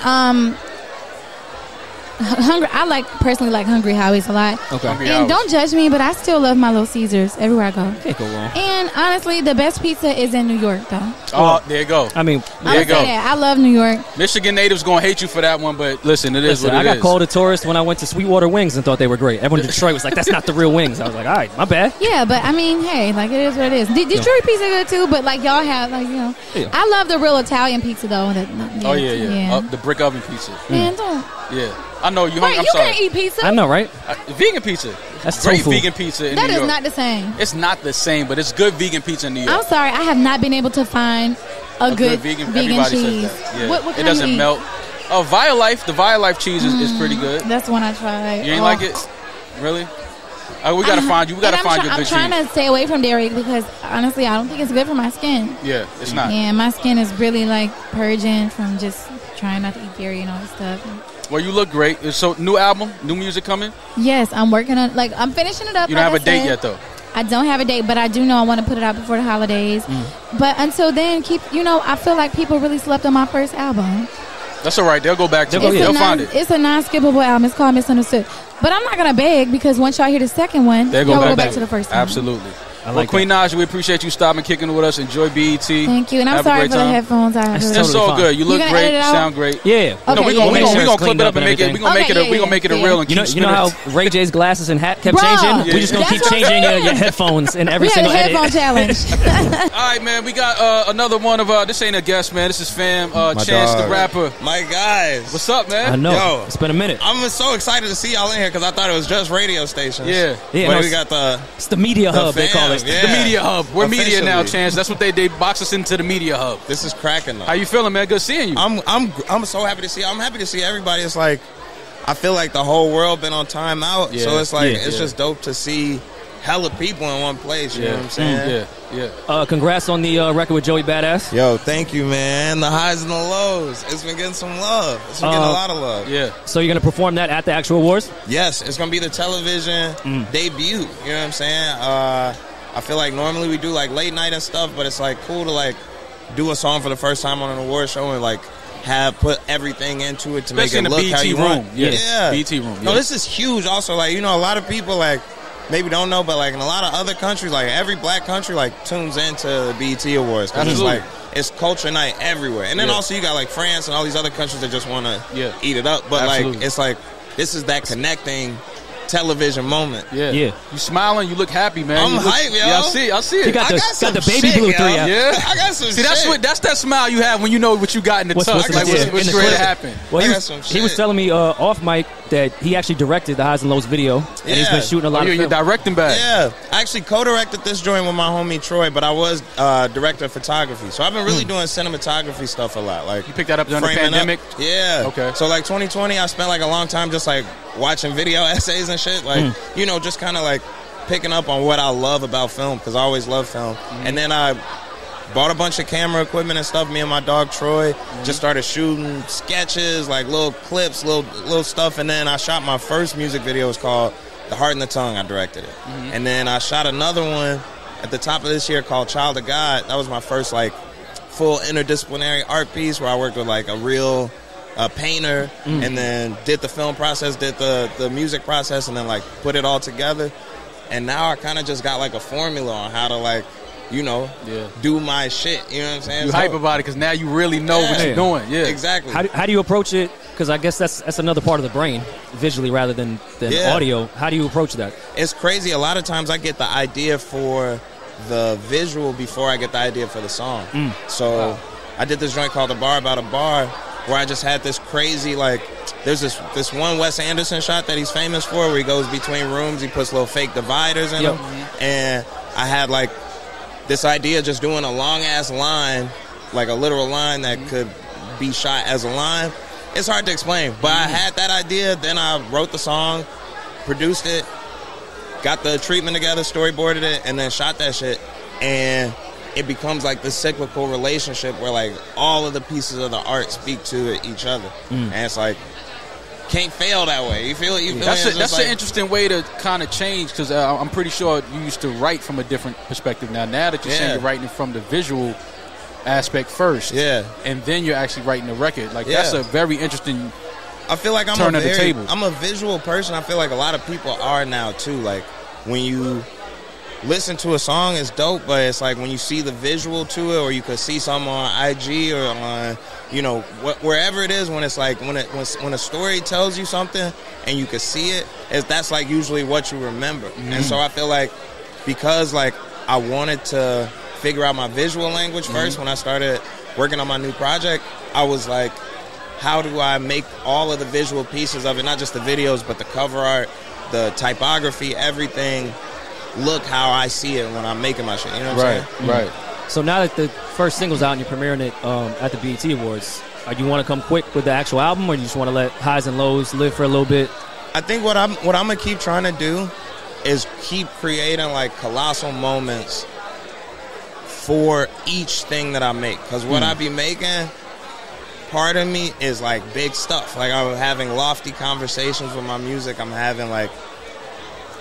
I personally like Hungry Howie's a lot. Okay. And don't judge me, but I still love my Little Caesars everywhere I go. Can't go wrong. And honestly, the best pizza is in New York, though. Oh, there you go. I mean, there you go. I love New York. Michigan natives gonna hate you for that one, but listen, it is what it is. I got called a tourist when I went to Sweetwater Wings and thought they were great. Everyone in Detroit was like, "That's not the real wings." I was like, "All right, my bad." Yeah, but I mean, hey, like it is what it is. Detroit pizza good too, but like y'all have like I love the real Italian pizza though. The brick oven pizza. Man, don't. Yeah, I know you. Wait, I'm you sorry. can't eat pizza. I know, right? Vegan pizza. That's great tofu. vegan pizza in New York. That is not the same. It's not the same, but it's good vegan pizza in New York. I'm sorry, I have not been able to find a good vegan everybody cheese. says that. Yeah. What it doesn't melt. Oh, Violife. The Violife cheese is pretty good. That's the one I tried. You ain't like it? Really? We gotta find you. We gotta find your good cheese. I'm trying to stay away from dairy because honestly, I don't think it's good for my skin. Yeah, it's not. Yeah, my skin is really like purging from just trying not to eat dairy and all this stuff. Well, you look great. So, new album, new music coming? Yes, I'm working on. I'm finishing it up. You don't have a date yet, though. I don't have a date, but I do know I want to put it out before the holidays. But until then, I feel like people really slept on my first album. That's all right. They'll go back to it. They'll find it. It's a non-skippable album. It's called Misunderstood. But I'm not going to beg because once y'all hear the second one, y'all go back to the first one. Absolutely. Well, Queen Naja, we appreciate you stopping, kicking it with us. Enjoy BET. Thank you, and I'm sorry for the headphones. It's all good. You look great. You sound great. Yeah. Okay, we're gonna clip it up and make it. We're gonna make it a real. And you know how Ray J's glasses and hat kept changing? We're just gonna keep changing your headphones in every single edit. Headphone challenge. All right, man. We got another one of this ain't a guest, man. This is fam. Chance the rapper. My guys, what's up, man? I know. It's been a minute. I'm so excited to see y'all in here because I thought it was just radio stations. Yeah. But we got it's the media hub. They call it the media hub. We're media now, Chance. That's what they box us into the media hub. This is cracking though. How you feeling, man? Good seeing you. I'm so happy to see. I'm happy to see everybody. It's like I feel like the whole world been on timeout, so it's like it's just dope to see hella people in one place. You know what I'm saying? Yeah. Congrats on the record with Joey Badass. Yo, thank you, man. The highs and the lows. It's been getting some love. It's been getting a lot of love. Yeah. So you're gonna perform that at the actual awards? Yes, it's gonna be the television debut. You know what I'm saying? I feel like normally we do like late night and stuff, but it's like cool to like do a song for the first time on an award show and like put everything into it to make it look how you want. Yeah. BT room. No, this is huge. Also, like a lot of people like maybe don't know, but like in a lot of other countries, like every black country like tunes into the BET Awards because it's like it's culture night everywhere. And then also you got like France and all these other countries that just want to eat it up. But like it's like this is that connecting television moment. Yeah. You smiling, you look happy, man. I'm hype, yo. Yeah, I see it. You got the baby blue 3 out. Yeah. I got some shit. That's that smile you have when you know what you got in the tuck. Like what's ready to happen. Well, he was telling me off mic that he actually directed the Highs and Lows video, and he's been shooting a lot of you're directing back. Yeah. I actually co-directed this joint with my homie Troy, but I was director of photography. So I've been really doing cinematography stuff a lot. Like you picked that up during the pandemic? Yeah. Okay. So like 2020, I spent like a long time just like watching video essays and shit. Like, just kind of like picking up on what I love about film because I always love film. And then I bought a bunch of camera equipment and stuff. Me and my dog Troy just started shooting sketches, like little clips, little stuff. And then I shot my first music video. It was called The Heart and the Tongue. I directed it. And then I shot another one at the top of this year called Child of God. That was my first like full interdisciplinary art piece where I worked with like a real painter and then did the film process, did the music process, and then like put it all together. And now I kind of just got like a formula on how to like do my shit. You know what I'm saying? You hype about it because now you really know what you're doing. Yeah, exactly. How do you approach it? Because I guess that's another part of the brain, visually rather than audio. How do you approach that? It's crazy. A lot of times I get the idea for the visual before I get the idea for the song. So I did this joint called A Bar About a Bar, where I just had this crazy, like, there's this one Wes Anderson shot that he's famous for where he goes between rooms, he puts little fake dividers in them, and I had, like, this idea of just doing a long-ass line, like a literal line that could be shot as a line. It's hard to explain, but I had that idea, then I wrote the song, produced it, got the treatment together, storyboarded it, and then shot that shit, and it becomes like this cyclical relationship where like all of the pieces of the art speak to each other, and it's like can't fail that way. You feel it? That's an interesting way to kind of change because I'm pretty sure you used to write from a different perspective. Now that you're saying you're writing from the visual aspect first, and then you're actually writing the record. Like that's a very interesting I feel like turn of the tables. I'm a visual person. I feel like a lot of people are now too. Like when you listen to a song, it's dope, but it's like when you see the visual to it, or you could see something on IG or on, you know, wherever it is. When it's like when a story tells you something and you could see it, that's like usually what you remember. And so I feel like because like I wanted to figure out my visual language first when I started working on my new project, I was like, how do I make all of the visual pieces of it, not just the videos, but the cover art, the typography, everything, look how I see it when I'm making my shit. You know what I'm saying? Right. So now that the first single's out and you're premiering it at the BET Awards, you want to come quick with the actual album, or you just want to let highs and lows live for a little bit? I think what I'm gonna keep trying to do is keep creating like colossal moments for each thing that I make. Because what I be making, part of me is like big stuff. Like I'm having lofty conversations with my music. I'm having like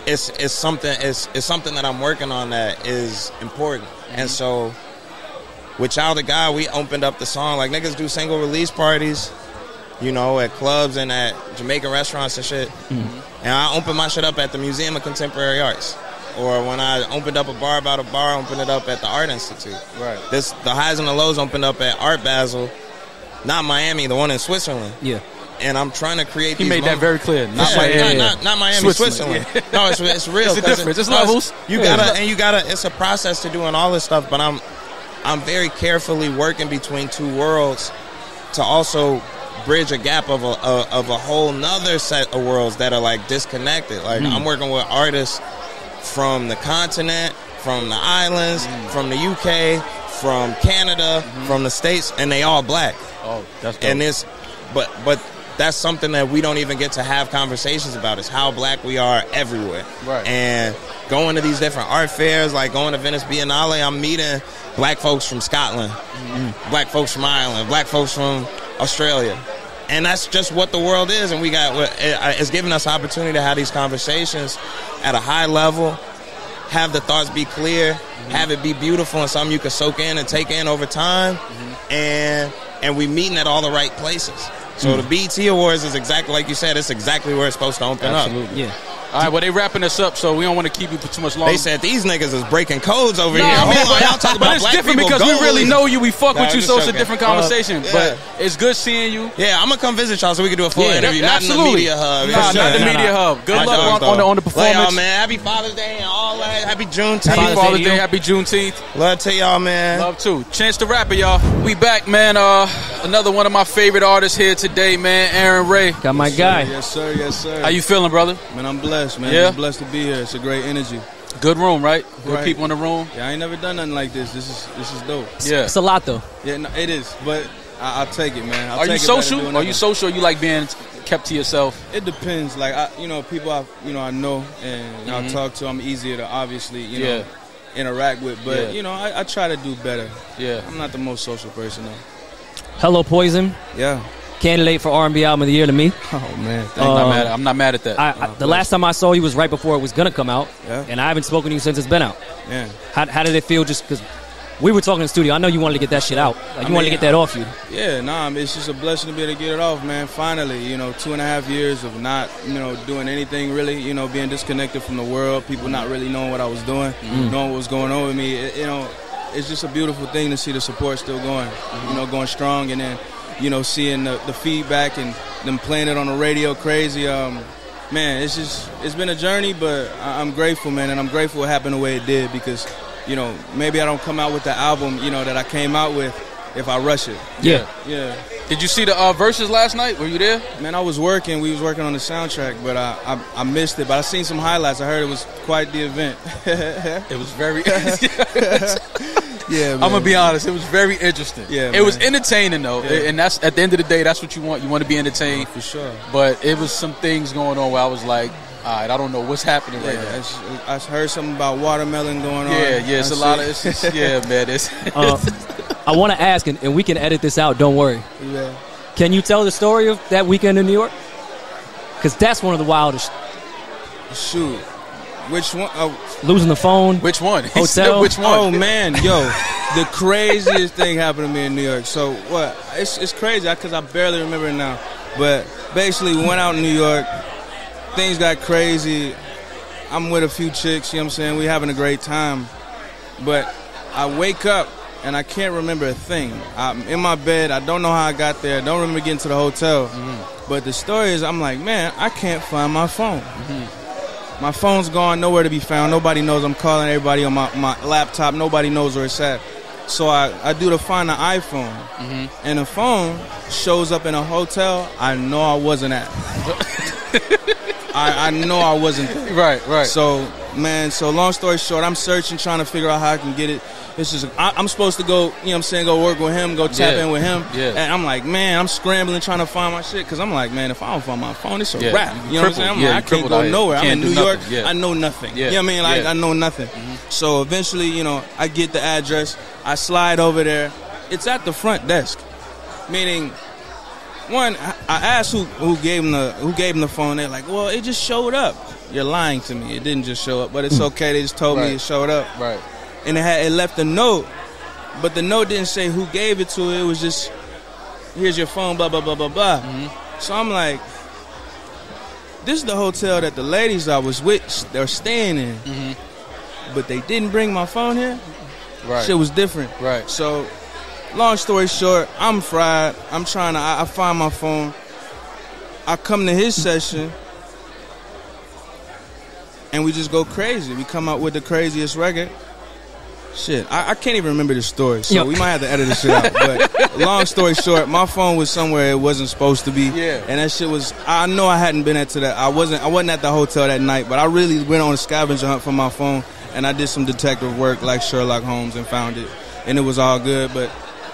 it's something that I'm working on that is important. And so with Child of God, we opened up the song. Like niggas do single release parties, you know, at clubs and at Jamaican restaurants and shit. And I opened my shit up at the Museum of Contemporary Arts. Or when I opened up a bar about a bar, I opened it up at the Art Institute. Right. The highs and the lows opened up at Art Basel, not Miami, the one in Switzerland. Yeah. And I'm trying to create He these made that very clear. Not Miami, Switzerland. Yeah. No, it's real. It's a difference. It's levels. You gotta. It's a process to doing all this stuff. But I'm very carefully working between two worlds to also bridge a gap of a whole nother set of worlds that are like disconnected. Like I'm working with artists from the continent, from the islands, from the UK, from Canada, from the States, and they all black. Oh, that's dope. And it's but that's something that we don't even get to have conversations about, is how black we are everywhere. Right. And going to these different art fairs, like going to Venice Biennale, I'm meeting black folks from Scotland, black folks from Ireland, black folks from Australia. And that's just what the world is. And it's giving us opportunity to have these conversations at a high level, have the thoughts be clear, have it be beautiful and something you can soak in and take in over time. And we meeting at all the right places. So the BET Awards is exactly like you said. It's exactly where it's supposed to open up. Yeah. All right, well, they wrapping us up, so we don't want to keep you for too much longer. They said these niggas is breaking codes over here. I mean, Y'all talk about it's black different people because we really know you. We fuck with you, so it's a joking. different conversation. But it's good seeing you. Yeah, I'm going to come visit y'all so we can do a full interview. Not in the Absolutely. media hub. Not the media hub. Good luck on the performance. Love y'all, man. Happy Father's Day and all that. Happy Juneteenth. Happy Father's Day. Happy Juneteenth. Love to y'all, man. Love too. Chance to Rap it, y'all. We back, man. Another one of my favorite artists here today, man. Aaron Ray. Got my guy. Yes, sir. Yes, sir. How you feeling, brother? Man, I'm blessed, man. Yeah? I'm blessed to be here. It's a great energy. Good room, right? Good Right. people in the room. Yeah, I ain't never done nothing like this. This is dope. Yeah. It's a lot, though. Yeah, no, it is. But I'll take it, man. Are you social? Are you social? Or you like being kept to yourself? It depends. Like people I know and I talk to. I'm easier to obviously interact with. But I try to do better. Yeah. I'm not the most social person though. Hello, Poison. Yeah. Candidate for R&B Album of the Year to me. Oh man. I'm not mad at that. The last time I saw you was right before it was gonna come out, Yeah. and I haven't spoken to you since it's been out. Yeah. How did it feel? Just because we were talking in the studio, I know you wanted to get that shit out. Like, you wanted to get that off you. Yeah, it's just a blessing to be able to get it off, man. Finally, 2.5 years of not, doing anything really, being disconnected from the world, people not really knowing what I was doing, knowing what was going on with me. It's just a beautiful thing to see the support still going, going strong, and then, seeing the feedback and them playing it on the radio crazy. Man, it's been a journey, but I'm grateful, man, and I'm grateful it happened the way it did because, maybe I don't come out with the album, that I came out with if I rush it. Yeah. Yeah. Did you see the verses last night? Were you there? Man, I was working. We was working on the soundtrack, but I missed it. But I seen some highlights. I heard it was quite the event. It was very. Yeah, man. I'm gonna be honest. It was very interesting. Yeah, it was entertaining though, and that's at the end of the day, that's what you want. You want to be entertained, for sure. But it was some things going on where I was like, all right, I don't know what's happening right now. I heard something about watermelon going on. Yeah, it's a lot of. Yeah, man. It's. I want to ask, and we can edit this out. Don't worry. Yeah. Can you tell the story of that weekend in New York? Because that's one of the wildest. Shoot. Which one? Losing the phone. Which one? He Hotel. said which one? Oh man, yo, the craziest thing happened to me in New York. So what? It's crazy because I barely remember it now. But basically, we went out in New York. Things got crazy. I'm with a few chicks, you know what I'm saying? We having a great time. But I wake up, and I can't remember a thing. I'm in my bed. I don't know how I got there. I don't remember getting to the hotel. But the story is, I'm like, man, I can't find my phone. My phone's gone, nowhere to be found. Nobody knows. I'm calling everybody on my laptop. Nobody knows where it's at. So I do to find the iPhone. And the phone shows up in a hotel I know I wasn't at. I know I wasn't there. Right. So, man, long story short, I'm searching, trying to figure out how I can get it. It's just, I'm supposed to go, you know what I'm saying, go work with him, go tap in with him. And I'm like, man, I'm scrambling trying to find my shit because I'm like, man, if I don't find my phone, it's a wrap. You know what I'm saying? I'm like, I can't go nowhere. I'm in New York. I know nothing. You know what I mean? Like, I know nothing. So eventually, you know, I get the address. I slide over there. It's at the front desk. Meaning, one, I asked who gave him the phone. They're like, well, it just showed up. You're lying to me. It didn't just show up, but it's okay. They just told me it showed up. Right. And it left a note, but the note didn't say who gave it to it. It was just, here's your phone, blah, blah, blah, blah, blah. So I'm like, this is the hotel that the ladies I was with, they're staying in. But they didn't bring my phone here. Right. Shit was different. Right. So, long story short, I'm fried. I'm trying to, I find my phone. I come to his session. And we just go crazy. We come out with the craziest record. Shit, I can't even remember the story, so we might have to edit this shit out. But long story short, my phone was somewhere it wasn't supposed to be. And that shit was, I know I hadn't been at that. I wasn't at the hotel that night, but I really went on a scavenger hunt for my phone, and I did some detective work like Sherlock Holmes and found it, and it was all good. But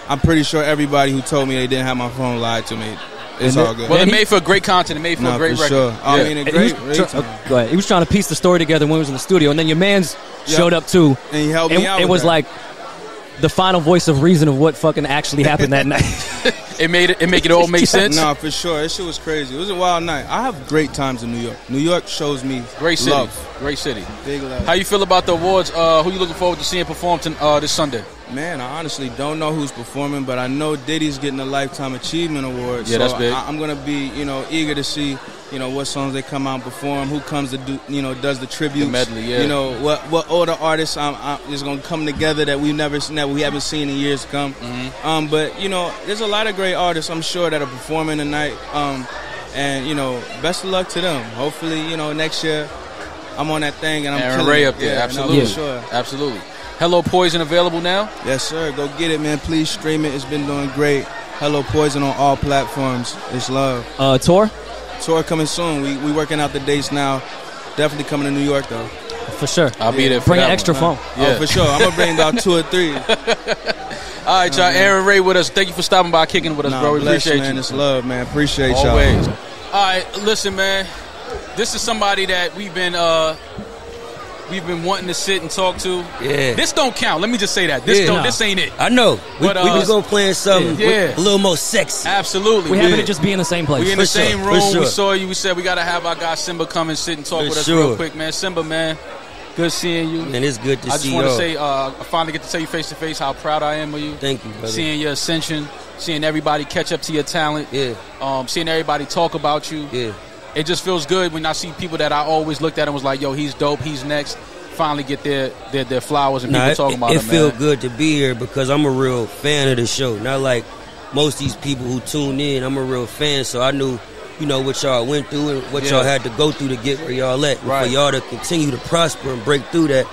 I'm pretty sure everybody who told me they didn't have my phone lied to me. It's all good. Well, it made for great content. It made for a great record. Sure. I mean, a great go ahead. He was trying to piece the story together when he was in the studio, and then your man's showed up too. And he helped me out. It was like the final voice of reason of what fucking actually happened that night. It make it all make sense. No, for sure. That shit was crazy. It was a wild night. I have great times in New York. New York shows me great city. Love. Great city. Big love. How you feel about the awards? Who you looking forward to seeing perform this Sunday? Man, I honestly don't know who's performing, but I know Diddy's getting a Lifetime Achievement Award. Yeah, so that's big. I'm gonna be, eager to see, what songs they come out and perform, who comes to do, does the tributes, the medley, what older artists is gonna come together that we haven't seen in years to come. But there's a lot of great artists I'm sure that are performing tonight. And best of luck to them. Hopefully, next year I'm on that thing and I'm Aaron killing Ray it. up there, Yeah, absolutely, no, for sure. Absolutely. Hello Poison available now? Yes, sir. Go get it, man. Please stream it. It's been doing great. Hello Poison on all platforms. It's love. Tour coming soon. We working out the dates now. Definitely coming to New York though. For sure. I'll be there. Bring an extra phone. Oh, for sure. I'm gonna bring about 2 or 3. All right, y'all. Aaron Ray with us. Thank you for stopping by, kicking with us, bro. We appreciate man. you. It's love, man. Appreciate y'all. Always. All right, listen, man. This is somebody that we've been wanting to sit and talk to. Yeah. This don't count. Let me just say that. This ain't it. I know. We was going to play something a little more sexy. Absolutely. We happen to just be in the same place. We in the same room. Sure. We saw you. We said we got to have our guy Simba come and sit and talk with us real quick, man. Simba, man. Good seeing you. And it's good to see you. I just want to say, I finally get to tell you face to face how proud I am of you. Thank you, brother. Seeing your ascension, seeing everybody catch up to your talent. Yeah. Seeing everybody talk about you. Yeah. It just feels good when I see people that I always looked at and was like, yo, he's dope, he's next. Finally get their flowers and people talking about him, man. It feels good to be here because I'm a real fan of the show. Not like most of these people who tune in. I'm a real fan, so I knew, what y'all went through and what y'all had to go through to get where y'all at. Right. For y'all to continue to prosper and break through that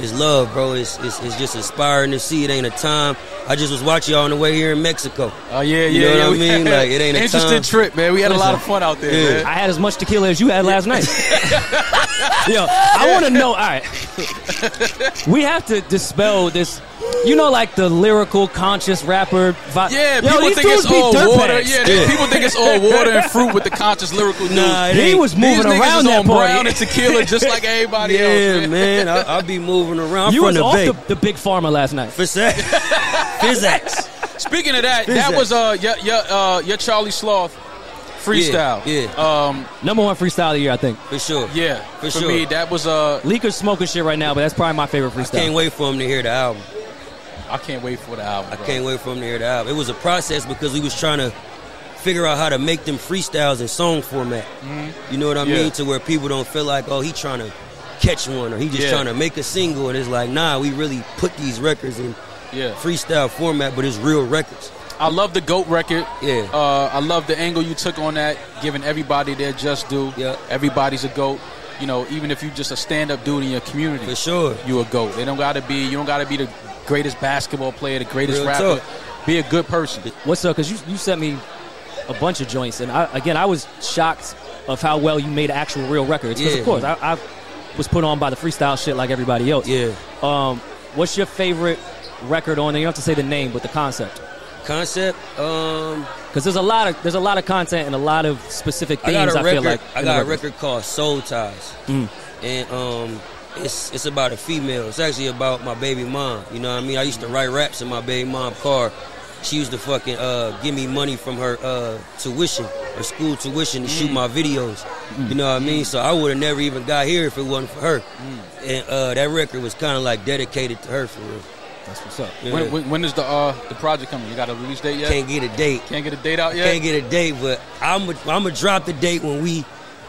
is love, bro. It's just inspiring to see. It ain't a time. I just was watching y'all on the way here in Mexico. Oh, yeah, you know what I mean? Like, it ain't a interesting trip, man. We had a lot of fun out there, man. I had as much tequila as you had last night. Yo, I want to know, all right. We have to dispel this, like the lyrical, conscious rapper vibe. Yeah, people think it's all water. Yeah, people think it's all water and fruit with the conscious lyrical dude. Nah, he was moving around that party. Brown and tequila just like everybody else. Yeah, man. I'll be moving around. You from was the off the big pharma last night. Physics. Speaking of that, that was your Charlie Sloth freestyle. Yeah. Number 1 freestyle of the year, I think. For sure. Yeah. For sure. me, that was Leaker's smoking shit right now, but that's probably my favorite freestyle. I can't wait for him to hear the album. I can't wait for the album. I can't wait for him to hear the album. It was a process because we was trying to figure out how to make them freestyles in song format. You know what I mean? To where people don't feel like, oh, he trying to catch one or he just trying to make a single. And it's like, nah, we really put these records in freestyle format, but it's real records. I love the GOAT record. Yeah. I love the angle you took on that, giving everybody their just due. Yeah. Everybody's a GOAT. You know, even if you just a stand-up dude in your community, for sure, you a GOAT. You don't gotta be the greatest basketball player, the greatest rapper. Be a good person. What's up? Because you sent me a bunch of joints, and I was shocked of how well you made actual real records. Because of course, I was put on by the freestyle shit like everybody else. Yeah. What's your favorite record on there? You don't have to say the name, but the concept. Concept, because there's a lot of content and a lot of specific themes. I feel like I got a record called Soul Ties, and it's about a female. It's actually about my baby mom. You know what I mean? I used to write raps in my baby mom's car. She used to fucking give me money from her tuition, her school tuition, to shoot my videos. You know what I mean? So I would have never even got here if it wasn't for her. And that record was kind of like dedicated to her, for real. That's what's up. Yeah. When is the project coming? You got a release date yet? Can't get a date. Can't get a date out yet? Can't get a date, but I'm gonna drop the date when we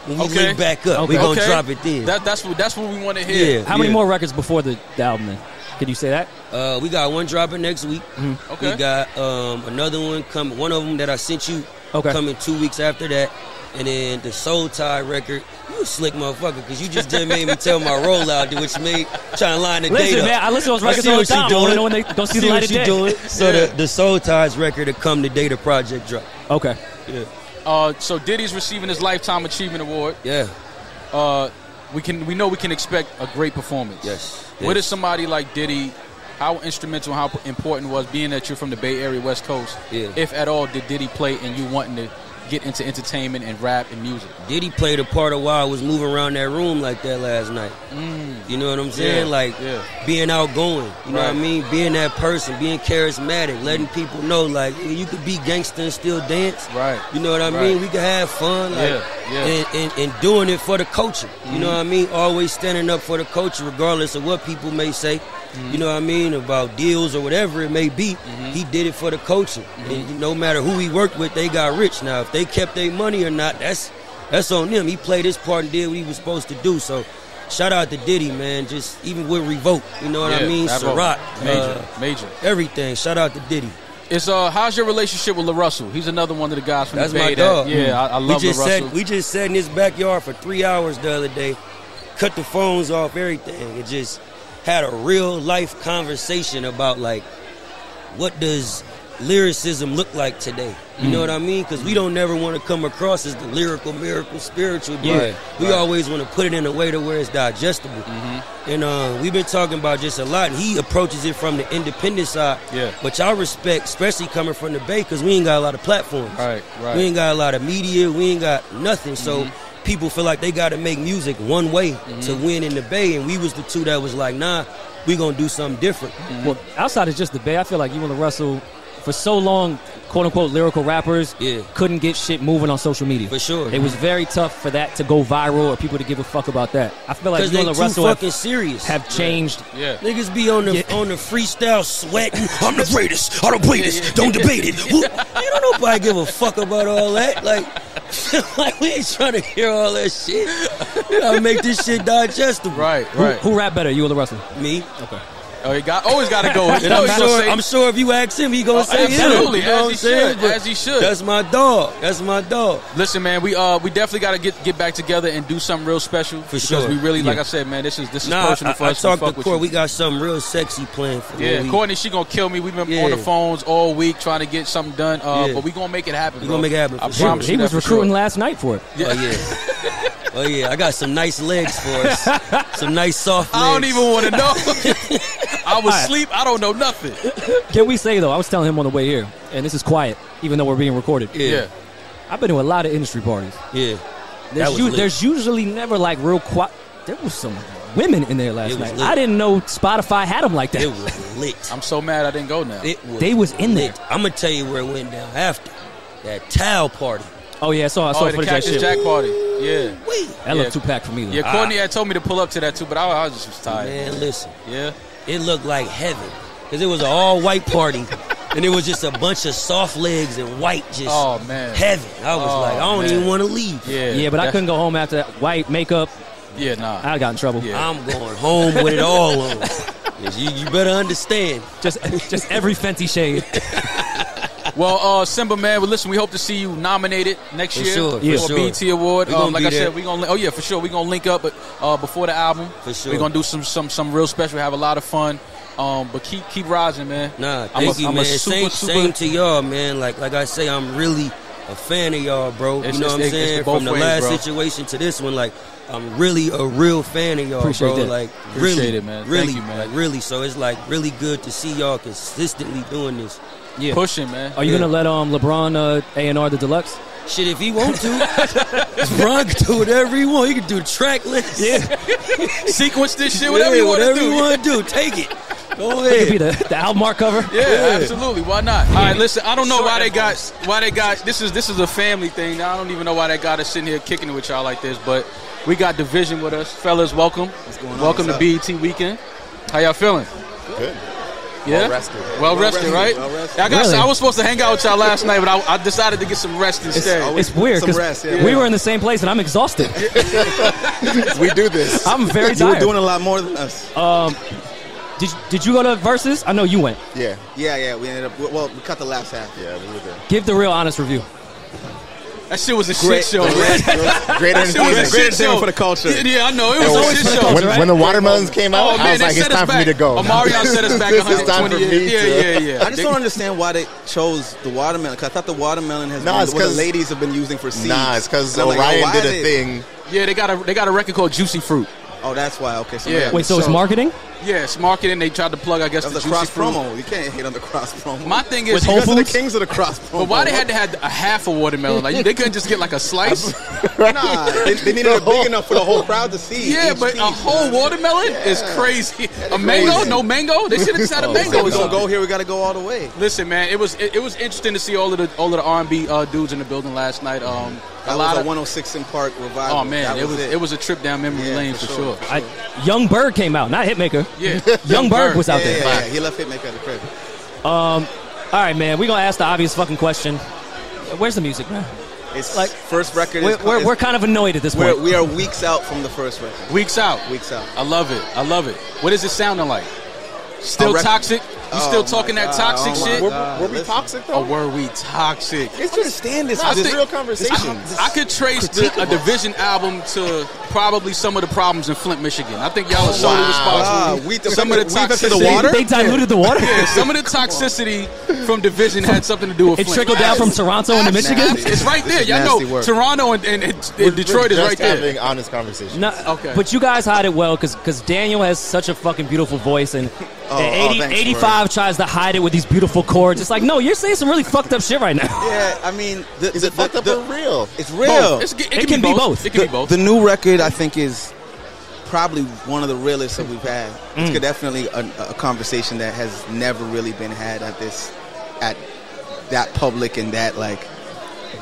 link back up. We gonna drop it then. That's what we want to hear. Yeah. How many more records before the album then? Can you say that? We got one dropping next week. Okay. We got another one coming. One of them that I sent you coming 2 weeks after that. And then the Soul Tie record, you a slick motherfucker, because you just didn't make me tell my rollout, which made trying to line the date up. Man, I listen to those records all the time. I want to know when they don't see the light of day. Doing. So the Soul Ties record will come the day the project drop. Okay. Yeah. So Diddy's receiving his Lifetime Achievement Award. Yeah. We know we can expect a great performance. Yes. What is somebody like Diddy? How instrumental, how important was being that you're from the Bay Area, West Coast? Yeah. If at all, did Diddy play in you wanting to get into entertainment and rap and music? Diddy played a part of why I was moving around that room like that last night. You know what I'm saying? Being outgoing, you know what I mean? Being that person, being charismatic, letting people know, like, you could be gangster and still dance. Right. You know what I mean? We could have fun. And doing it for the culture. You know what I mean? Always standing up for the culture, regardless of what people may say. You know what I mean? About deals or whatever it may be. He did it for the culture. And no matter who he worked with, they got rich. Now, if they kept their money or not, that's on them. He played his part and did what he was supposed to do. So, shout out to Diddy, man. Just even with Revolt, you know what I mean? Ciroc, major, everything. Shout out to Diddy. It's how's your relationship with LaRussell? He's another one of the guys from That's the Bay. My dog. I love LaRussell. We just sat in his backyard for 3 hours the other day, cut the phones off, everything. It just had a real life conversation about, like, what does lyricism look like today? You know what I mean? Because we don't never want to come across as the lyrical, miracle, spiritual dude. We always want to put it in a way to where it's digestible. And we've been talking about just a lot. And he approaches it from the independent side, which I respect, especially coming from the Bay, because we ain't got a lot of platforms. We ain't got a lot of media. We ain't got nothing. So people feel like they got to make music one way to win in the Bay, and we was the two that was like, nah, we gonna do something different. Well, outside of just the Bay, I feel like you and LaRussell, for so long, quote unquote lyrical rappers couldn't get shit moving on social media. For sure. It was very tough for that to go viral or people to give a fuck about that. I feel like you and LaRussell have changed. Niggas be on the freestyle sweating. I'm the greatest. I don't play this. Don't debate it. You don't nobody give a fuck about all that. Like we ain't trying to hear all that shit. We gotta make this shit digestible. Right. Who rap better, you or LaRussell? Me. Okay. Oh, he always got to go. I'm sure if you ask him, he gonna say absolutely, him. You know as he should. That's my dog. Listen, man, we definitely got to get back together and do something real special. For sure. Because we really, like I said, man, this is personal for us. I talked to Court. We got something real sexy planned for you. Courtney, she gonna kill me. We've been on the phones all week trying to get something done. But we gonna make it happen. We gonna make it happen. I promise you. He was recruiting last night for it. Oh yeah, I got some nice legs for us. Some nice soft legs. I don't even want to know. I was asleep. I don't know nothing. Can we say, though, I was telling him on the way here, and this is quiet, even though we're being recorded. Yeah. I've been to a lot of industry parties. Yeah. There's usually never, like, real quiet. There was some women in there last night. I didn't know Spotify had them like that. It was lit. I'm so mad I didn't go now. They was in there. I'm going to tell you where it went down after. That towel party. Oh, yeah, I saw footage of that shit. Jack party. Yeah. That looked 2-pack for me, though. Yeah, Courtney had told me to pull up to that, too, but I just was tired. Man, listen. Yeah. It looked like heaven. Because it was an all-white party. and it was just a bunch of soft legs and white, just heavy. I was like, I don't even want to leave. Yeah, but I couldn't go home after that. White makeup. Yeah, nah. I got in trouble. Yeah. I'm going home with it all on. You better understand. Just every Fenty shade. Well, Simba, man, well, listen, we hope to see you nominated next year for a BET Award. Like I said, there. for sure, we're going to link up before the album. For sure. We're going to do some real special, have a lot of fun. But keep rising, man. Nah, thank you, man. Same to y'all, man. Like I say, I'm really a fan of y'all, bro. You know what I'm saying? From the last situation to this one, like, I'm really a real fan of y'all, Appreciate bro. that. Like, Appreciate really, it, man. Really, Thank you, man. like, really. So it's like really good to see y'all consistently doing this. Yeah. Pushing, man. Are you gonna let LeBron A&R the deluxe? Shit, if he want to, LeBron can do whatever he want. He can do the track list. Yeah. Sequence this shit, whatever you want to do. Whatever you want to do, take it. Go It could ahead. be the album art cover. Yeah, absolutely. Why not? All right, listen. I don't know why they got this is a family thing. I don't even know why they got us sitting here kicking it with y'all like this, but we got Division with us, fellas. Welcome. What's going on? Welcome to BET Weekend. How y'all feeling? Good. Yeah, well rested, right? Well rested. Really? I was supposed to hang out with y'all last night, but I decided to get some rest instead. It's weird because we were in the same place and I'm exhausted. We do this. I'm very You tired. were doing a lot more than us. Did you go to Versus? I know you went. Yeah. We ended up. Well, we cut the last half. Yeah, we were there. Give the real honest review. That shit was a shit show, man. Great entertainment for the culture. Yeah, I know. It was a shit show. When the watermelons came out, I was like, it's time for me to go. Omarion set us back 120 years. Yeah. I just don't understand why they chose the watermelon. Cause I thought the watermelon has been what the ladies have been using for seeds. Nah, it's because Orion did a thing. Yeah, they got a record called Juicy Fruit. Oh, that's why. Okay, so Yeah. Wait, so it's marketing? Yeah, it's marketing. They tried to plug, I guess, That's the a Juicy cross Fruit. promo. You can't hate on the cross promo. My thing is, With Whole You guys are the Foods? kings of the cross promo. but why they had to have a half a watermelon? Like they couldn't just get like a slice. Nah, they needed it big enough for the whole crowd to see. Yeah, each but piece, a whole man. watermelon is crazy. A mango? crazy. No mango? They should have just had a They mango. said or we're gonna something. go here. We got to go all the way. Listen, man, it was interesting to see all of the R&B dudes in the building last night. That was a 106 in Park revival. Oh man, That it was a trip down memory lane for sure. Young Berg came out, not Hitmaker. Yeah, Young Berg was out there. Yeah. He left Hitmaker at the crib. All right, man. We're gonna ask the obvious fucking question. Where's the music, man? It's Like, first record. We're kind of annoyed at this point. We are weeks out from the first record. Weeks out. I love it. What is it sounding like? Still toxic? You still talking that toxic shit? Were we toxic though? Or were we toxic? It's understand this. I This think- real conversation. I could trace a Division album to probably some of the problems in Flint, Michigan. I think y'all are solely responsible. Some of the toxicity. They diluted the water? Yeah, some of the toxicity from Division had something to do with It Flint. trickled down from Toronto into Michigan? It's right there. Y'all know Toronto and Detroit is right there. Having honest conversation. No, Okay. But you guys hide it well because Daniel has such a fucking beautiful voice and thanks, 85 tries to hide it with these beautiful chords. It's like, no, you're saying some really fucked up shit right now. Yeah, I mean, Is it fucked up or real? It's real. It can be both. It can be both. The new record, I think, is probably one of the realest that we've had. It's definitely a conversation that has never really been had at that public and that like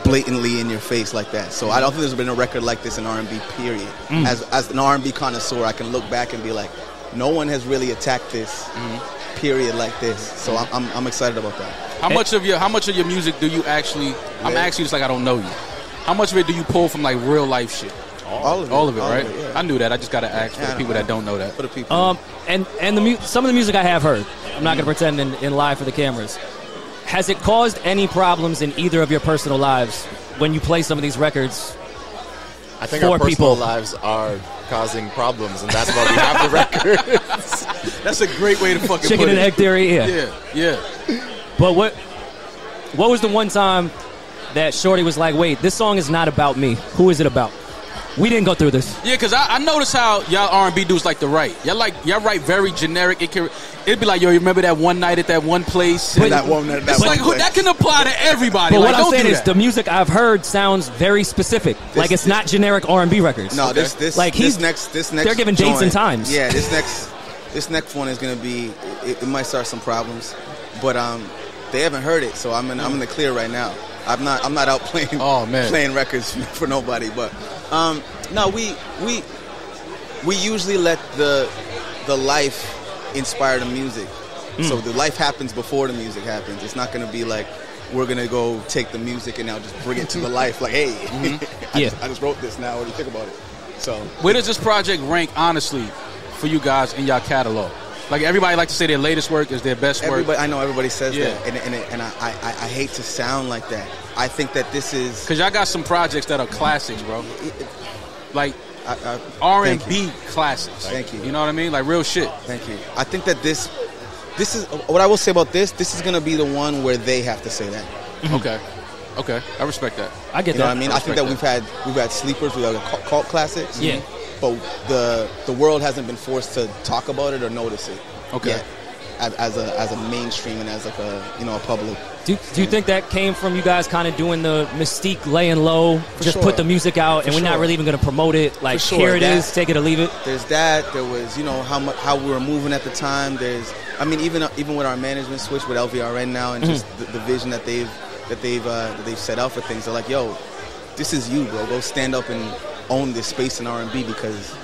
blatantly in your face like that. So I don't think there's been a record like this in R&B. Period. As an R&B connoisseur, I can look back and be like, no one has really attacked this. Period like this. So I'm excited about that. How much of your music do you actually? I'm asking you just like I don't know you. How much of it do you pull from like real life shit? All of it, right? Yeah. I knew that. I just gotta ask for the people that don't know that. For the people. And some of the music I have heard, I'm not going to pretend in live for the cameras. Has it caused any problems in either of your personal lives when you play some of these records? I think for our personal people? lives are causing problems, and that's why we have the records. That's a great way to fucking Chicken put and it. egg theory, Yeah. But what was the one time that Shorty was like, wait, this song is not about me. Who is it about? We didn't go through this. Yeah, because I noticed how y'all R&B dudes like to write. Y'all write very generic. It'd be like, yo, you remember that one night at that one place? That That can apply to everybody. But like, what I'm don't saying do is that. the music I've heard sounds very specific. Like it's not generic R&B records. No, this next they're giving dates joint, and times. Yeah, this next one is gonna be. It might start some problems, but they haven't heard it, so I'm in the clear right now. I'm not out playing playing records for nobody, but no, we usually let the life inspire the music. So the life happens before the music happens. It's not going to be like we're going to go take the music and now just bring it to the life. Like, hey, I just wrote this now. What do you think about it? So where does this project rank, honestly, for you guys in your catalog? Like, everybody like to say their latest work is their best work. I know everybody says that, and I hate to sound like that. I think that this is... Because y'all got some projects that are classics, bro. Like R&B classics. Thank you. You know what I mean? Like real shit. Thank you. I think that this is... What I will say about this is going to be the one where they have to say that. Okay. I respect that. I get that. You know what I mean? I think that we've had sleepers, we've had cult classics. Yeah. But the world hasn't been forced to talk about it or notice it yet, as a mainstream and as like a public. Do you think that came from you guys kind of doing the mystique, laying low, put the music out, and we're not really even going to promote it? Like, here it is, take it or leave it. There's that. There was how we were moving at the time. There's even with our management switch with LVRN now and just the vision that they've set out for things. They're like, yo, this is you, bro. Go stand up and own this space in R&B because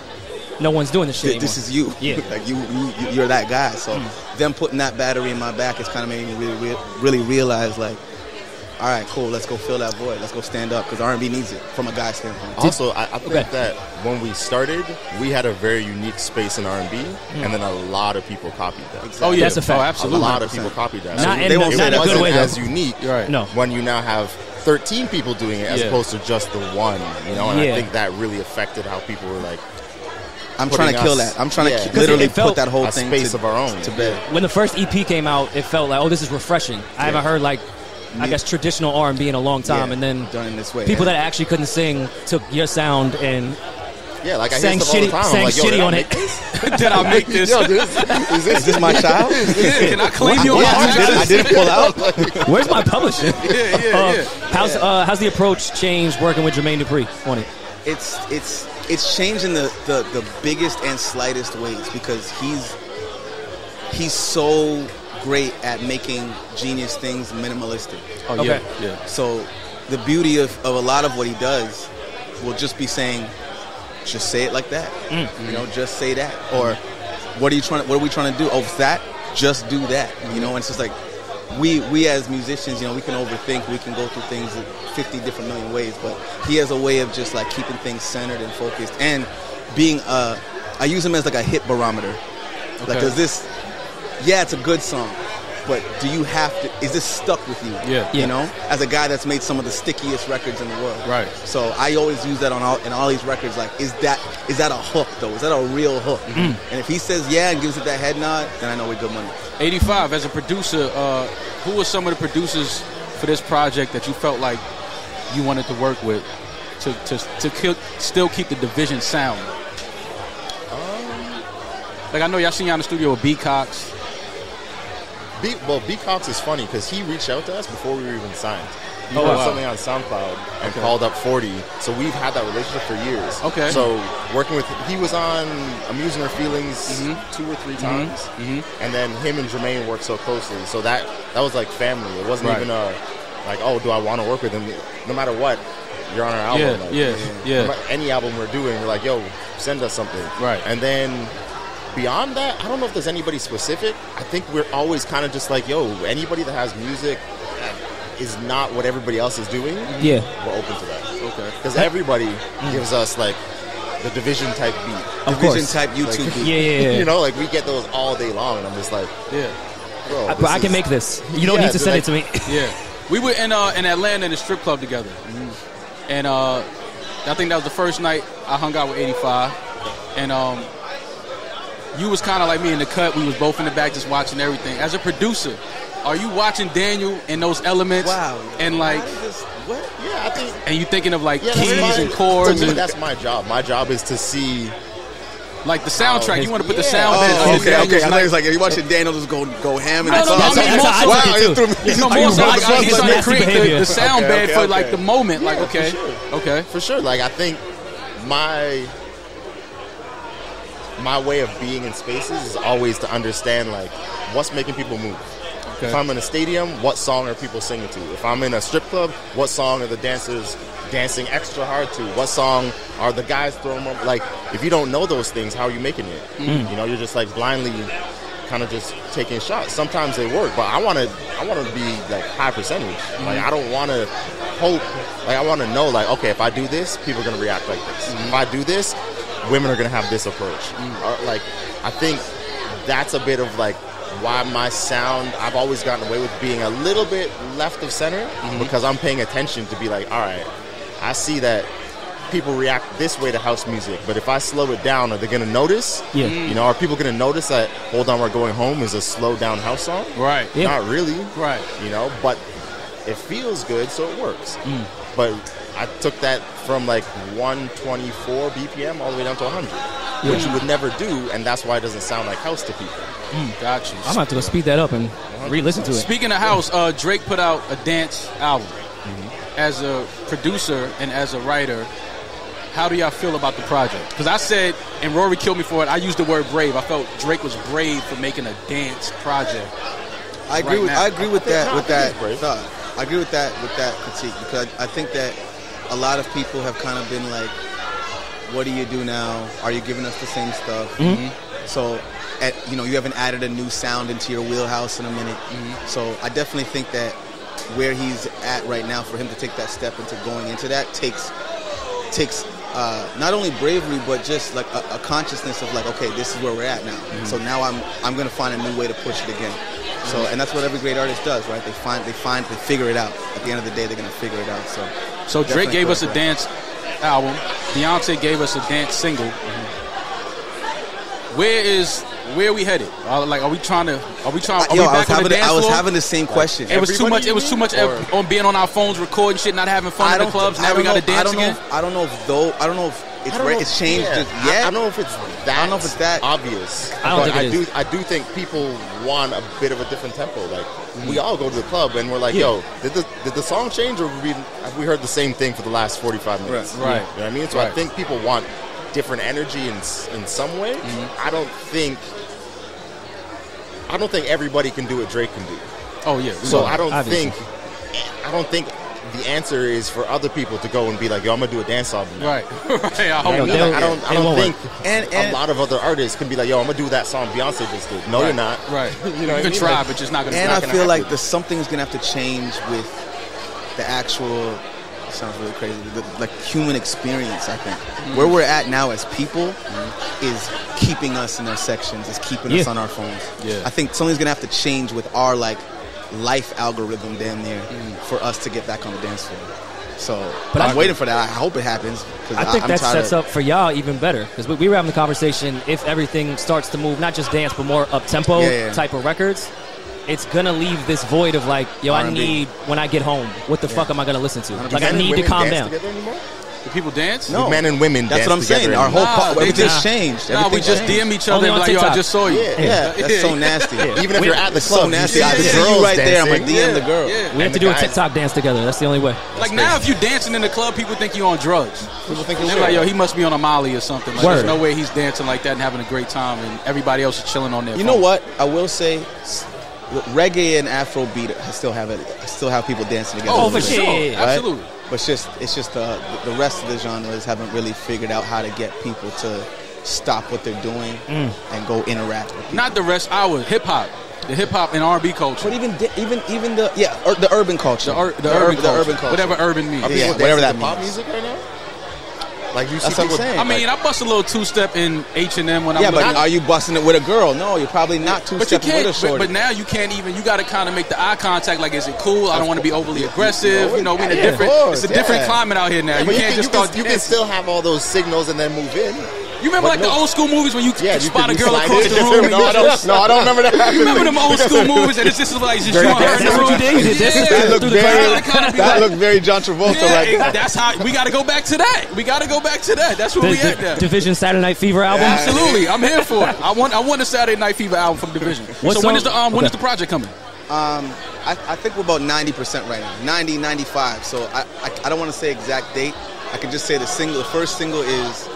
no one's doing this shit anymore. This is you. Yeah. Like you're that guy. So them putting that battery in my back has kind of made me really realize, like, all right, cool, let's go fill that void. Let's go stand up because R&B needs it from a guy standpoint. Also, I think that when we started, we had a very unique space in R&B, and then a lot of people copied that. Exactly. Oh, yeah. That's a fact. Absolutely. A lot of people copied that. They won't say not in a good way, though. as unique when you now have 13 people doing it as opposed to just the one, and I think that really affected how people were like, I'm trying to kill that. I'm trying to literally put that whole thing space of our own to bed. When the first EP came out, it felt like, oh, this is refreshing. I haven't heard like, I guess, traditional R&B in a long time, and then done in this way, people that actually couldn't sing took your sound and like I sang hear stuff all the time. sang I'm like, yo, shitty on it. Did I make this? Yo, is this my child? Can I claim you on my I didn't pull out. Where's my publishing? How's the approach changed working with Jermaine Dupri on it? It's changed in the biggest and slightest ways because he's so great at making genius things minimalistic. Oh, yeah. So the beauty of a lot of what he does will just be saying, just say it like that. Just say that. Or what are we trying to do? Oh, that? Just do that. And it's just like we as musicians, we can overthink, we can go through things 50 different million ways, but he has a way of just like keeping things centered and focused and being I use him as like a hit barometer. Like, does this, it's a good song, but do you have to, is this stuck with you? As a guy that's made some of the stickiest records in the world. Right. So I always use that in all these records, like, is that a hook though? Is that a real hook? And if he says and gives it that head nod, then I know we're good money. 85, as a producer, who were some of the producers for this project that you felt like you wanted to work with to still keep the division sound? Like, I know y'all seen y'all in the studio with B. Cox. B. Cox is funny because he reached out to us before we were even signed. He put something on SoundCloud and called up 40. So we've had that relationship for years. Okay. So working with, he was on Amusing Her Feelings 2 or 3 times. And then him and Jermaine worked so closely. So that was like family. It wasn't even like, oh, do I want to work with him? No matter what, you're on our album. Any album we're doing, we're like, yo, send us something. Right. And then beyond that, I don't know if there's anybody specific. I think we're always kind of just like, yo, anybody that has music is not what everybody else is doing, we're open to that. Okay. Because everybody gives us like the division type beat. Division type YouTube beat. Like we get those all day long, and I'm just like, bro, but I can make this. You don't need to send it to me. We were in Atlanta in a strip club together. And I think that was the first night I hung out with 85. And you was kind of like me in the cut. We was both in the back just watching everything. As a producer, are you watching Daniel and those elements? Wow. And like, what? Yeah, I think. And you thinking of like keys and chords. To me, that's my job. My job is to see. Like the soundtrack, you want to put the sound bed. Okay. I thought it was like, if you watching Daniel just go ham and he's trying to create the sound bed for like the moment. Like, okay, for sure. Like, I think my way of being in spaces is always to understand like what's making people move. If I'm in a stadium, what song are people singing to? If I'm in a strip club, what song are the dancers dancing extra hard to? What song are the guys throwing up? Like, if you don't know those things, how are you making it? You're just like blindly kind of just taking shots. Sometimes they work, but I want to be like high percentage. Like I don't want to hope. Like I want to know, like, okay, if I do this, people are gonna react like this. If I do this, women are gonna have this approach. Or, like I think that's a bit of like why my sound, I've always gotten away with being a little bit left of center because I'm paying attention to be like, all right, I see that people react this way to house music, but if I slow it down, are they going to notice? Yeah. You know, are people going to notice that Hold On We're Going Home is a slow down house song? Right. Yeah. Not really. Right. You know, but it feels good, so it works. But I took that from like 124 BPM all the way down to 100, which you would never do, and that's why it doesn't sound like house to people. Got you. I'm going to have to go speed that up and re-listen to it. Speaking of house, Drake put out a dance album. As a producer and as a writer, how do y'all feel about the project? Because I said, and Rory killed me for it, I used the word brave. I felt Drake was brave for making a dance project. I agree with that. I agree with that critique, because I think that a lot of people have kind of been like, what do you do now? Are you giving us the same stuff? So, you haven't added a new sound into your wheelhouse in a minute. So I definitely think that where he's at right now, for him to take that step into going into that takes not only bravery, but just like a consciousness of like, okay, this is where we're at now. So now I'm going to find a new way to push it again. So, and that's what every great artist does, right? They figure it out. At the end of the day, they're going to figure it out. So Drake gave us a dance album. Beyonce gave us a dance single. Where are we headed? Like, are we back on the dance I was floor? having the same question. It was too much on being on our phones, recording shit, not having fun in the clubs. Now we got to dance again. I don't know if it's changed yet. I don't know if it's that obvious. I do think people want a bit of a different tempo. Like we all go to the club and we're like, yo, did the song change, or have we heard the same thing for the last 45 minutes? Right. You know what I mean? So I think people want different energy in some way. I don't think everybody can do what Drake can do. Oh yeah. So I don't think the answer is for other people to go and be like, yo, I'm gonna do a dance album now. Right. I don't think a lot of other artists can be like, yo, I'm gonna do that song Beyonce just did. No, you're not. Right. You can try, but just not gonna. And I feel like something's gonna have to change with the actual. It sounds really crazy. Like human experience, I think. Where we're at now as people is keeping us in our sections, is keeping us on our phones. Yeah. I think something's gonna have to change with our like life algorithm damn near for us to get back on the dance floor. So, but I'm waiting for that. I hope it happens. I think that sets up for y'all even better, because we were having the conversation. If everything starts to move, not just dance, but more up tempo type of records, it's gonna leave this void of like, yo, R&B. I need when I get home. What the fuck am I gonna listen to? Like, I need to calm down. Do people dance? No, men and women. That's dance what I'm saying. Our whole everything's changed. We just DM each other and like, yo, I just saw you. Yeah. That's so nasty. Even if you're at the club, so nasty. I see you right there. I'm like, DM the girl. We have to do a TikTok dance together. That's the only way. Like now, if you're dancing in the club, people think you're on drugs. People think they're like, yo, he must be on a Molly or something. Like, there's no way he's dancing like that and having a great time, and everybody else is chilling on their phone. You know what? I will say, reggae and Afrobeat still have people dancing together. Oh, for sure, right? Absolutely. But it's just the rest of the genres haven't really figured out how to get people to stop what they're doing and go interact with people. Not the rest. Our hip hop, the hip hop and R&B culture. But even the urban culture, the urban culture, whatever urban means. Whatever that means. Pop music right now. Like you see That's what I'm saying. I mean, I bust a little two-step in H&M when I'm. Yeah, but are you busting it with a girl? No, you're probably not two-stepping with a shorty. But now you can't even. You got to kind of make the eye contact. Like, is it cool? I don't want to be overly aggressive. You know, we in a different. It's a different climate out here now. You can't just start. You can still have all those signals and then move in. You remember like the old school movies when you spot a girl across the room? No, I don't remember that. You remember them old school movies and it's just like just you and her in the room? That looked very John Travolta right there. That's how we got to go back to that. That's where we at now. Division Saturday Night Fever album. Absolutely, I'm here for it. I want a Saturday Night Fever album from Division. So when is the project coming? I think we're about 90% right now, 90, 95. So I don't want to say exact date. I can just say the first single is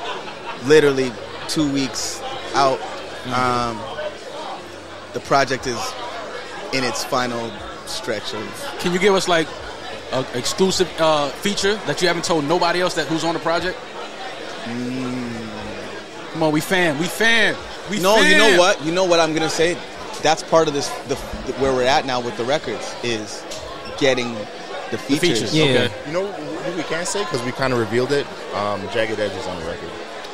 literally 2 weeks out. The project is in its final stretch of. Can you give us like an exclusive feature that you haven't told nobody else who's on the project? Come on, we fan. No, you know what I'm gonna say. that's part of this. Where we're at now with the records is getting the features. Yeah. Okay. You know what we can say because we kind of revealed it. Jagged Edge is on the record.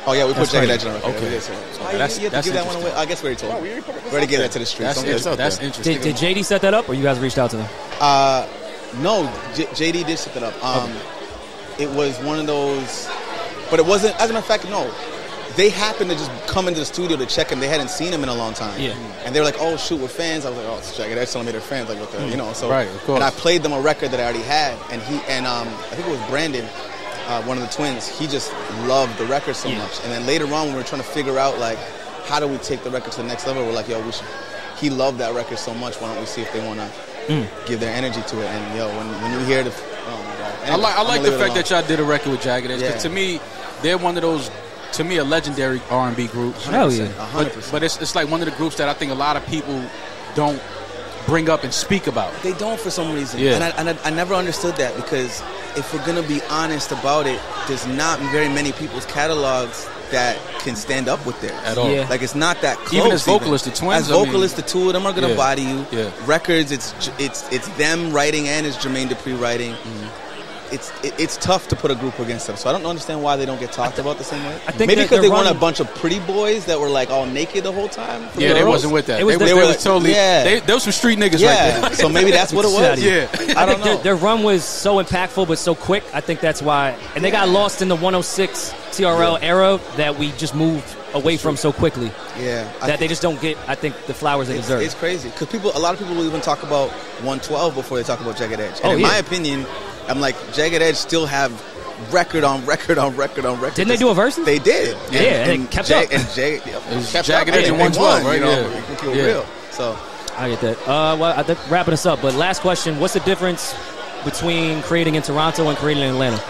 Oh yeah, we put Jagged Edge crazy. on the record. Okay. You have to give that one away. I guess we already told. No, We we already already gave that to the streets. That's interesting. Did JD set that up, or you guys reached out to them? No, JD did set that up. It was one of those, but it wasn't. As a matter of fact, no. They happened to just come into the studio to check him. They hadn't seen him in a long time. Yeah. And they were like, "Oh shoot, we're fans." I was like, "Oh, it's Jagged Edge telling me they're fans." Like, what the, you know? So Right, of course. And I played them a record that I already had, and I think it was Brandon, one of the twins. He just loved the record so much. And then later on, when we were trying to figure out like, how do we take the record to the next level? We're like, "Yo, we should." He loved that record so much. Why don't we see if they want to give their energy to it? And yo, when you hear the, oh my god. Anyway, I like the fact that y'all did a record with Jagged Edge. 'Cause Yeah. to me, they're one of those, to me, a legendary R&B group. Hell yeah. 100%. But it's like one of the groups that I think a lot of people don't bring up and speak about. They don't for some reason. Yeah. And I never understood that because if we're going to be honest about it, there's not very many people's catalogs that can stand up with theirs. At all. Yeah. Like, it's not that close. Even as vocalists, the twins, As vocalists, the two of them are going to Yeah. body you. Yeah. Records, it's them writing and it's Jermaine Dupri writing. It's tough to put a group against them. So I don't understand why they don't get talked about the same way. I think maybe that because they they're weren't a running- bunch of pretty boys that were like all naked the whole time. Yeah, they girls. wasn't with that. It was They the- was totally. Yeah. There was some street niggas Yeah, right there. so maybe that's what it was. Yeah. I think their run was so impactful but so quick. I think that's why. And they got lost in the 106 TRL era that we just moved away from so quickly. Yeah, That they just don't get, I think, the flowers they deserve. It's crazy because a lot of people will even talk about 112 before they talk about Jagged Edge. And Oh, in yeah. my opinion, I'm like, Jagged Edge still have record on record on record on record. Didn't they do a verse? They did. Yeah, and it kept up. And was kept Jagged up. Edge and 112, right? You know, Yeah. we can keep it Yeah. real. So I get that. Well, I think wrapping us up, but last question: what's the difference between creating in Toronto and creating in Atlanta?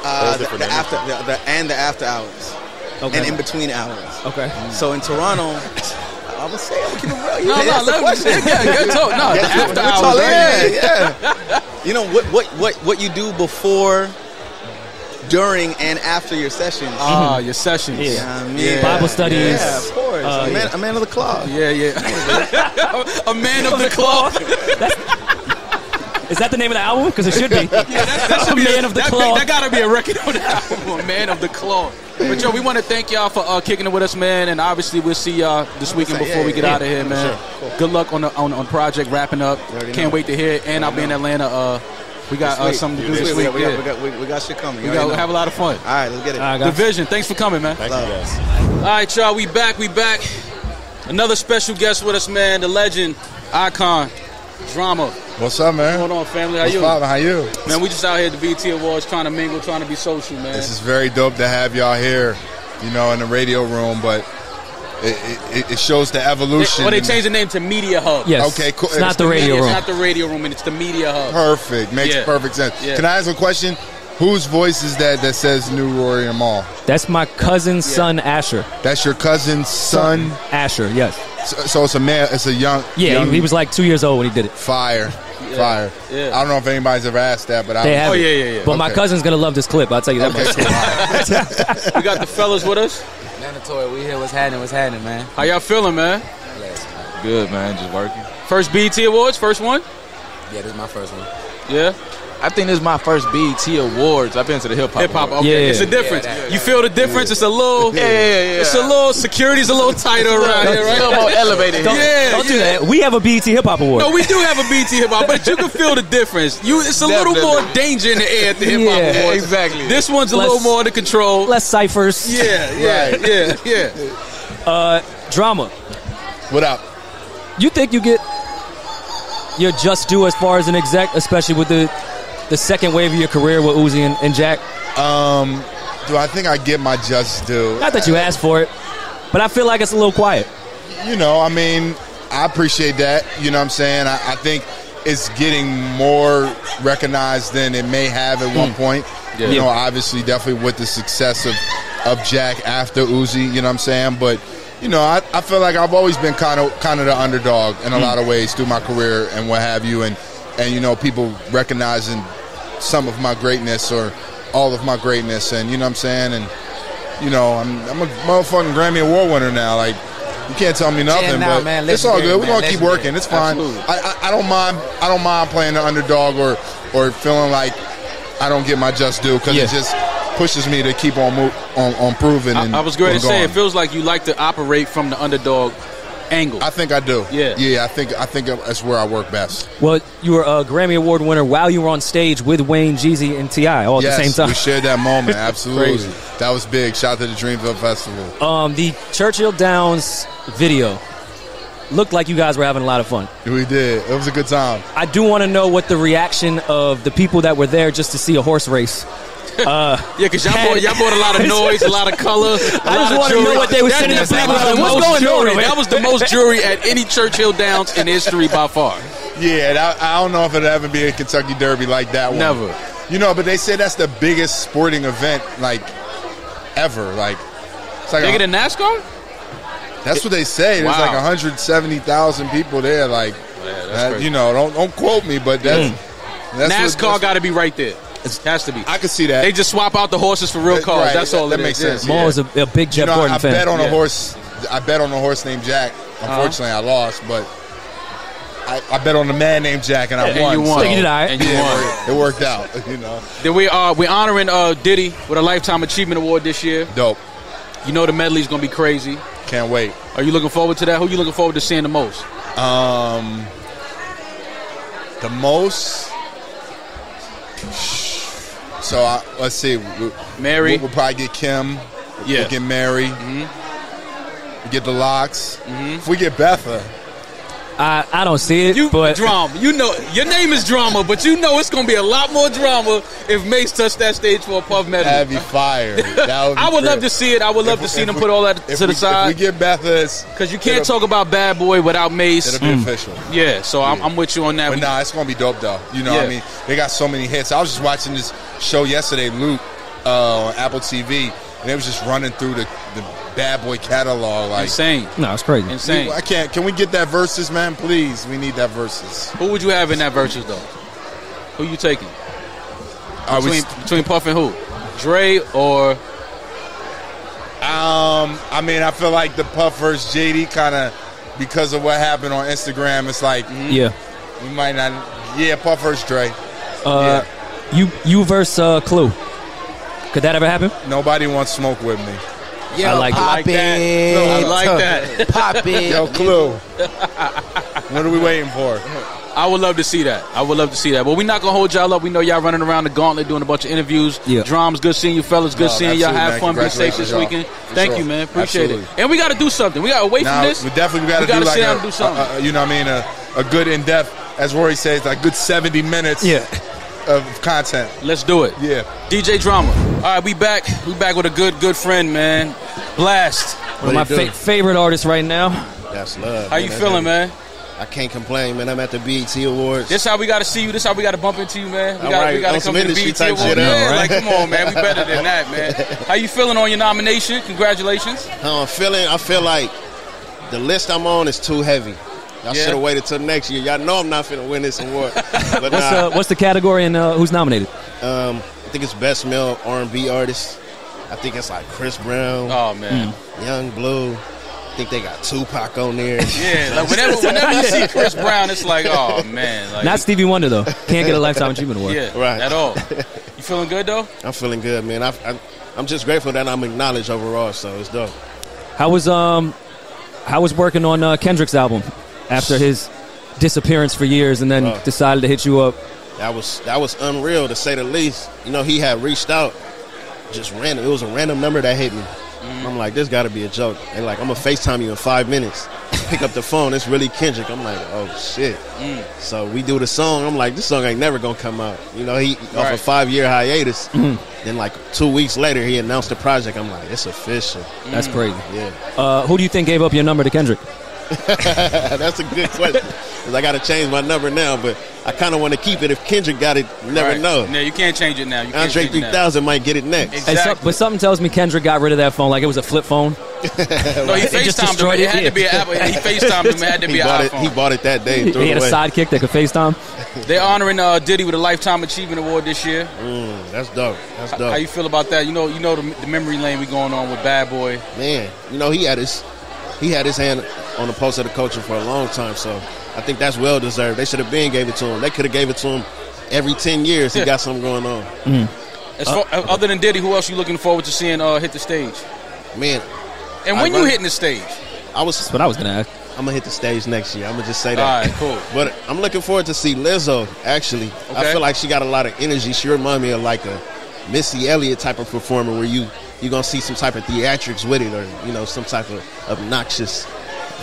the after hours. Okay. And in between hours. Okay. So in Toronto, I'm gonna say, I'm keep it real. You No, asked the question. good talk. No, the after We're hours. talking- Right? yeah. You know what you do before, during, and after your sessions. Your sessions. Yeah. I mean, Bible studies. Yeah, of course. A man of the cloth. Yeah. A man of the cloth. Is that the name of the album? Because it should be. That should A be man of the cloth. That gotta be a record on the album. A man of the cloth. But yo, we want to thank y'all for kicking it with us, man. And obviously we'll see y'all this weekend before we get out of here, man. Good luck on the project wrapping up. Can't wait to hear it. And I'll be in Atlanta. We got something to do this week. We got shit coming. We got have a lot of fun. All right, let's get it. All right, guys. Division, thanks for coming, man. Thank you, guys. All right, y'all, we back. Another special guest with us, man. The legend, icon, drama. What's up, man? What's going on, family? How What's you? poppin'? How you? Man, we just out here at the BET Awards trying to mingle, trying to be social, man. This is very dope to have y'all here, in the radio room, but it shows the evolution. They changed the name to Media Hub. Yes. Okay, cool. It's not the radio room. It's not the radio room, and it's the Media Hub. Perfect. Makes Yeah. perfect sense. Yeah. Can I ask a question? Whose voice is that says New Rory and Mal? That's my cousin's son, Asher. That's your cousin's son? Asher, yes. So it's a man, it's a young... Yeah, young he was like 2 years old when he did it. Fire. Yeah. Fire. Yeah. I don't know if anybody's ever asked that, but They have Oh, it. yeah. But my Okay. cousin's going to love this clip. I'll tell you that much. We got the fellas with us. Mandatory, we here. What's happening, man? How y'all feeling, man? Good, man. Just working. First BET Awards, first one? Yeah, this is my first one. Yeah. I think this is my first BET Awards. I've been to the hip hop. Hip hop, Awards. okay. Yeah. It's a difference. Yeah, You feel the difference? It's a little... Yeah. It's a little... Security's a little tighter around here, A right? little more elevated. Yeah, Don't do that. We have a BET Hip Hop Award. No, we do have a BT Hip Hop, but you can feel the difference. It's a little Definitely. more danger in the air at the Hip Hop Yeah, Awards. exactly. This one's a Less- little more under control. Less ciphers. Yeah. Drama. What up? You think you get your just due as far as an exec, especially with the second wave of your career with Uzi and Jack? Do I think I get my just due? Not that you asked for it, but I feel like it's a little quiet. I appreciate that. You know what I'm saying? I think it's getting more recognized than it may have at one point. Yeah. Obviously, definitely with the success of Jack after Uzi, you know what I'm saying? But, I feel like I've always been kind of the underdog in a lot of ways through my career and what have you. And people recognizing some of my greatness or all of my greatness. And, you know what I'm saying? And, I'm a motherfucking Grammy Award winner now. Like, You can't tell me nothing, now, but man, it's all good. We're gonna keep legendary. working. It's fine. Absolutely. I don't mind. I don't mind playing the underdog or feeling like I don't get my just due because it just pushes me to keep on proving. I was going to say it feels like you like to operate from the underdog angle. I think I do. Yeah. I think that's where I work best. Well, you were a Grammy Award winner while you were on stage with Wayne, Jeezy, and T.I. all at the same time. We shared that moment. Absolutely. Crazy. That was big. Shout out to the Dreamville Festival. The Churchill Downs video looked like you guys were having a lot of fun. We did. It was a good time. I do want to know what the reaction of the people that were there just to see a horse race. Because y'all brought a lot of noise, a lot of color. I just want to know what they were saying to the people. What's going on? That was the most jury at any Churchill Downs in history by far. Yeah, I don't know if it'll ever be a Kentucky Derby like that one. Never. You know, but they say that's the biggest sporting event, like, ever. Like, it's like bigger than NASCAR? That's what they say. There's like 170,000 people there. Like, you know, don't quote me, but that's NASCAR got to be right there. It has to be. I can see that. They just swap out the horses for real cars. Right. That's all that it makes is. sense. Maul is a big Jeff Gordon fan. I bet on a horse. I bet on a horse named Jack. Unfortunately, I lost, but I bet on a man named Jack, and I won. And you won. So you did all right. And you won. It worked out. You know. Then we're honoring Diddy with a Lifetime Achievement Award this year. Dope. You know the medley's gonna be crazy. Can't wait. Are you looking forward to that? Who are you looking forward to seeing the most? The most. So let's see. Mary. We'll probably get Kim. We'll get Mary. We get the Locks. If we get Betha. I don't see it, but drama. You know, your name is drama, but you know it's going to be a lot more drama if Mace touched that stage for a Puff medley. That'd be fire. I would love to see it. I would love to see them put all that to the side. If we get Betha, because you can't talk about Bad Boy without Mace. It'll be official. Yeah, so I'm with you on that. But nah, it's going to be dope though. You know, what I mean, they got so many hits. I was just watching this show yesterday, Luke, on Apple TV, and it was just running through the Bad Boy catalog, like insane. No, it's crazy. Insane. Can we get that versus, man? Please, we need that versus. Who would you have in that versus though? Who you taking? Between Puff and who? Dre or? I mean, I feel like the Puff versus JD kind of because of what happened on Instagram. It's like, we might not. Yeah, Puff versus Dre. You versus Clue. Could that ever happen? Nobody wants smoke with me. Yo, I like that. I like that. Pop it. Yo, Clue. What are we waiting for? I would love to see that. Well, we're not going to hold y'all up. We know y'all running around the gauntlet doing a bunch of interviews. Yeah. Drums, good seeing you fellas. Good seeing y'all. Have fun. Be safe this weekend. Thank you, man. Appreciate it. And we got to do something. We got to wait from this. We definitely got to do like do something. You know what I mean? A good in-depth, as Rory says, like good 70 minutes of content. Let's do it. Yeah. DJ Drama. All right, we back. We back with a good friend, man. Blast. One of my favorite artists right now. That's love. How you feeling, man? I can't complain, man. I'm at the BET Awards. This how we got to see you. This how we got to bump into you, man. We got to come to the BET Awards. Yeah, right? Like, come on, man. We better than that, man. How you feeling on your nomination? Congratulations. I feel like the list I'm on is too heavy. Y'all should have waited till next year. Y'all know I'm not finna win this award. But what's the category and who's nominated? I think it's Best Male R&B Artist. I think it's like Chris Brown. Oh, man. Young Blue. I think they got Tupac on there. Yeah, like whenever you see Chris Brown, it's like, oh, man. Like, not Stevie Wonder, though. Can't get a Lifetime Achievement Award. Yeah, right. At all. You feeling good, though? I'm feeling good, man. I'm just grateful that I'm acknowledged overall, so it's dope. How was working on Kendrick's album after his disappearance for years and then decided to hit you up? That was unreal, to say the least. You know, he had reached out, just random. It was a random number that hit me. I'm like, this got to be a joke. And like, I'm going to FaceTime you in 5 minutes. Pick up the phone. It's really Kendrick. I'm like, oh, shit. So we do the song. I'm like, this song ain't never going to come out. You know, he off a 5-year hiatus. Then like 2 weeks later, he announced the project. I'm like, it's official. That's crazy. Yeah. Who do you think gave up your number to Kendrick? That's a good question. Because I got to change my number now, but I kind of want to keep it. If Kendrick got it, you never know. No, you can't change it now. Andre 3000 might get it next. Exactly. But something tells me Kendrick got rid of that phone like it was a flip phone. No, he FaceTimed him. It had to be an Apple. He FaceTimed him. It had to be an iPhone. He bought it that day. He had a sidekick that could FaceTime. They're honoring Diddy with a Lifetime Achievement Award this year. That's dope. That's dope. How you feel about that? You know the memory lane we going on with Bad Boy. Man, you know he had his he had his hand on the pulse of the culture for a long time. So I think that's well deserved. They should have gave it to him. They could have gave it to him every 10 years. He got something going on. As far, other than Diddy, who else you looking forward to seeing hit the stage? Man, and when you hitting the stage? That's what I was gonna ask. I'm gonna hit the stage next year. I'm gonna just say that. All right, cool. But I'm looking forward to see Lizzo. Actually, I feel like she got a lot of energy. She remind me of like a Missy Elliott type of performer, where you're gonna see some type of theatrics with it, or some type of obnoxious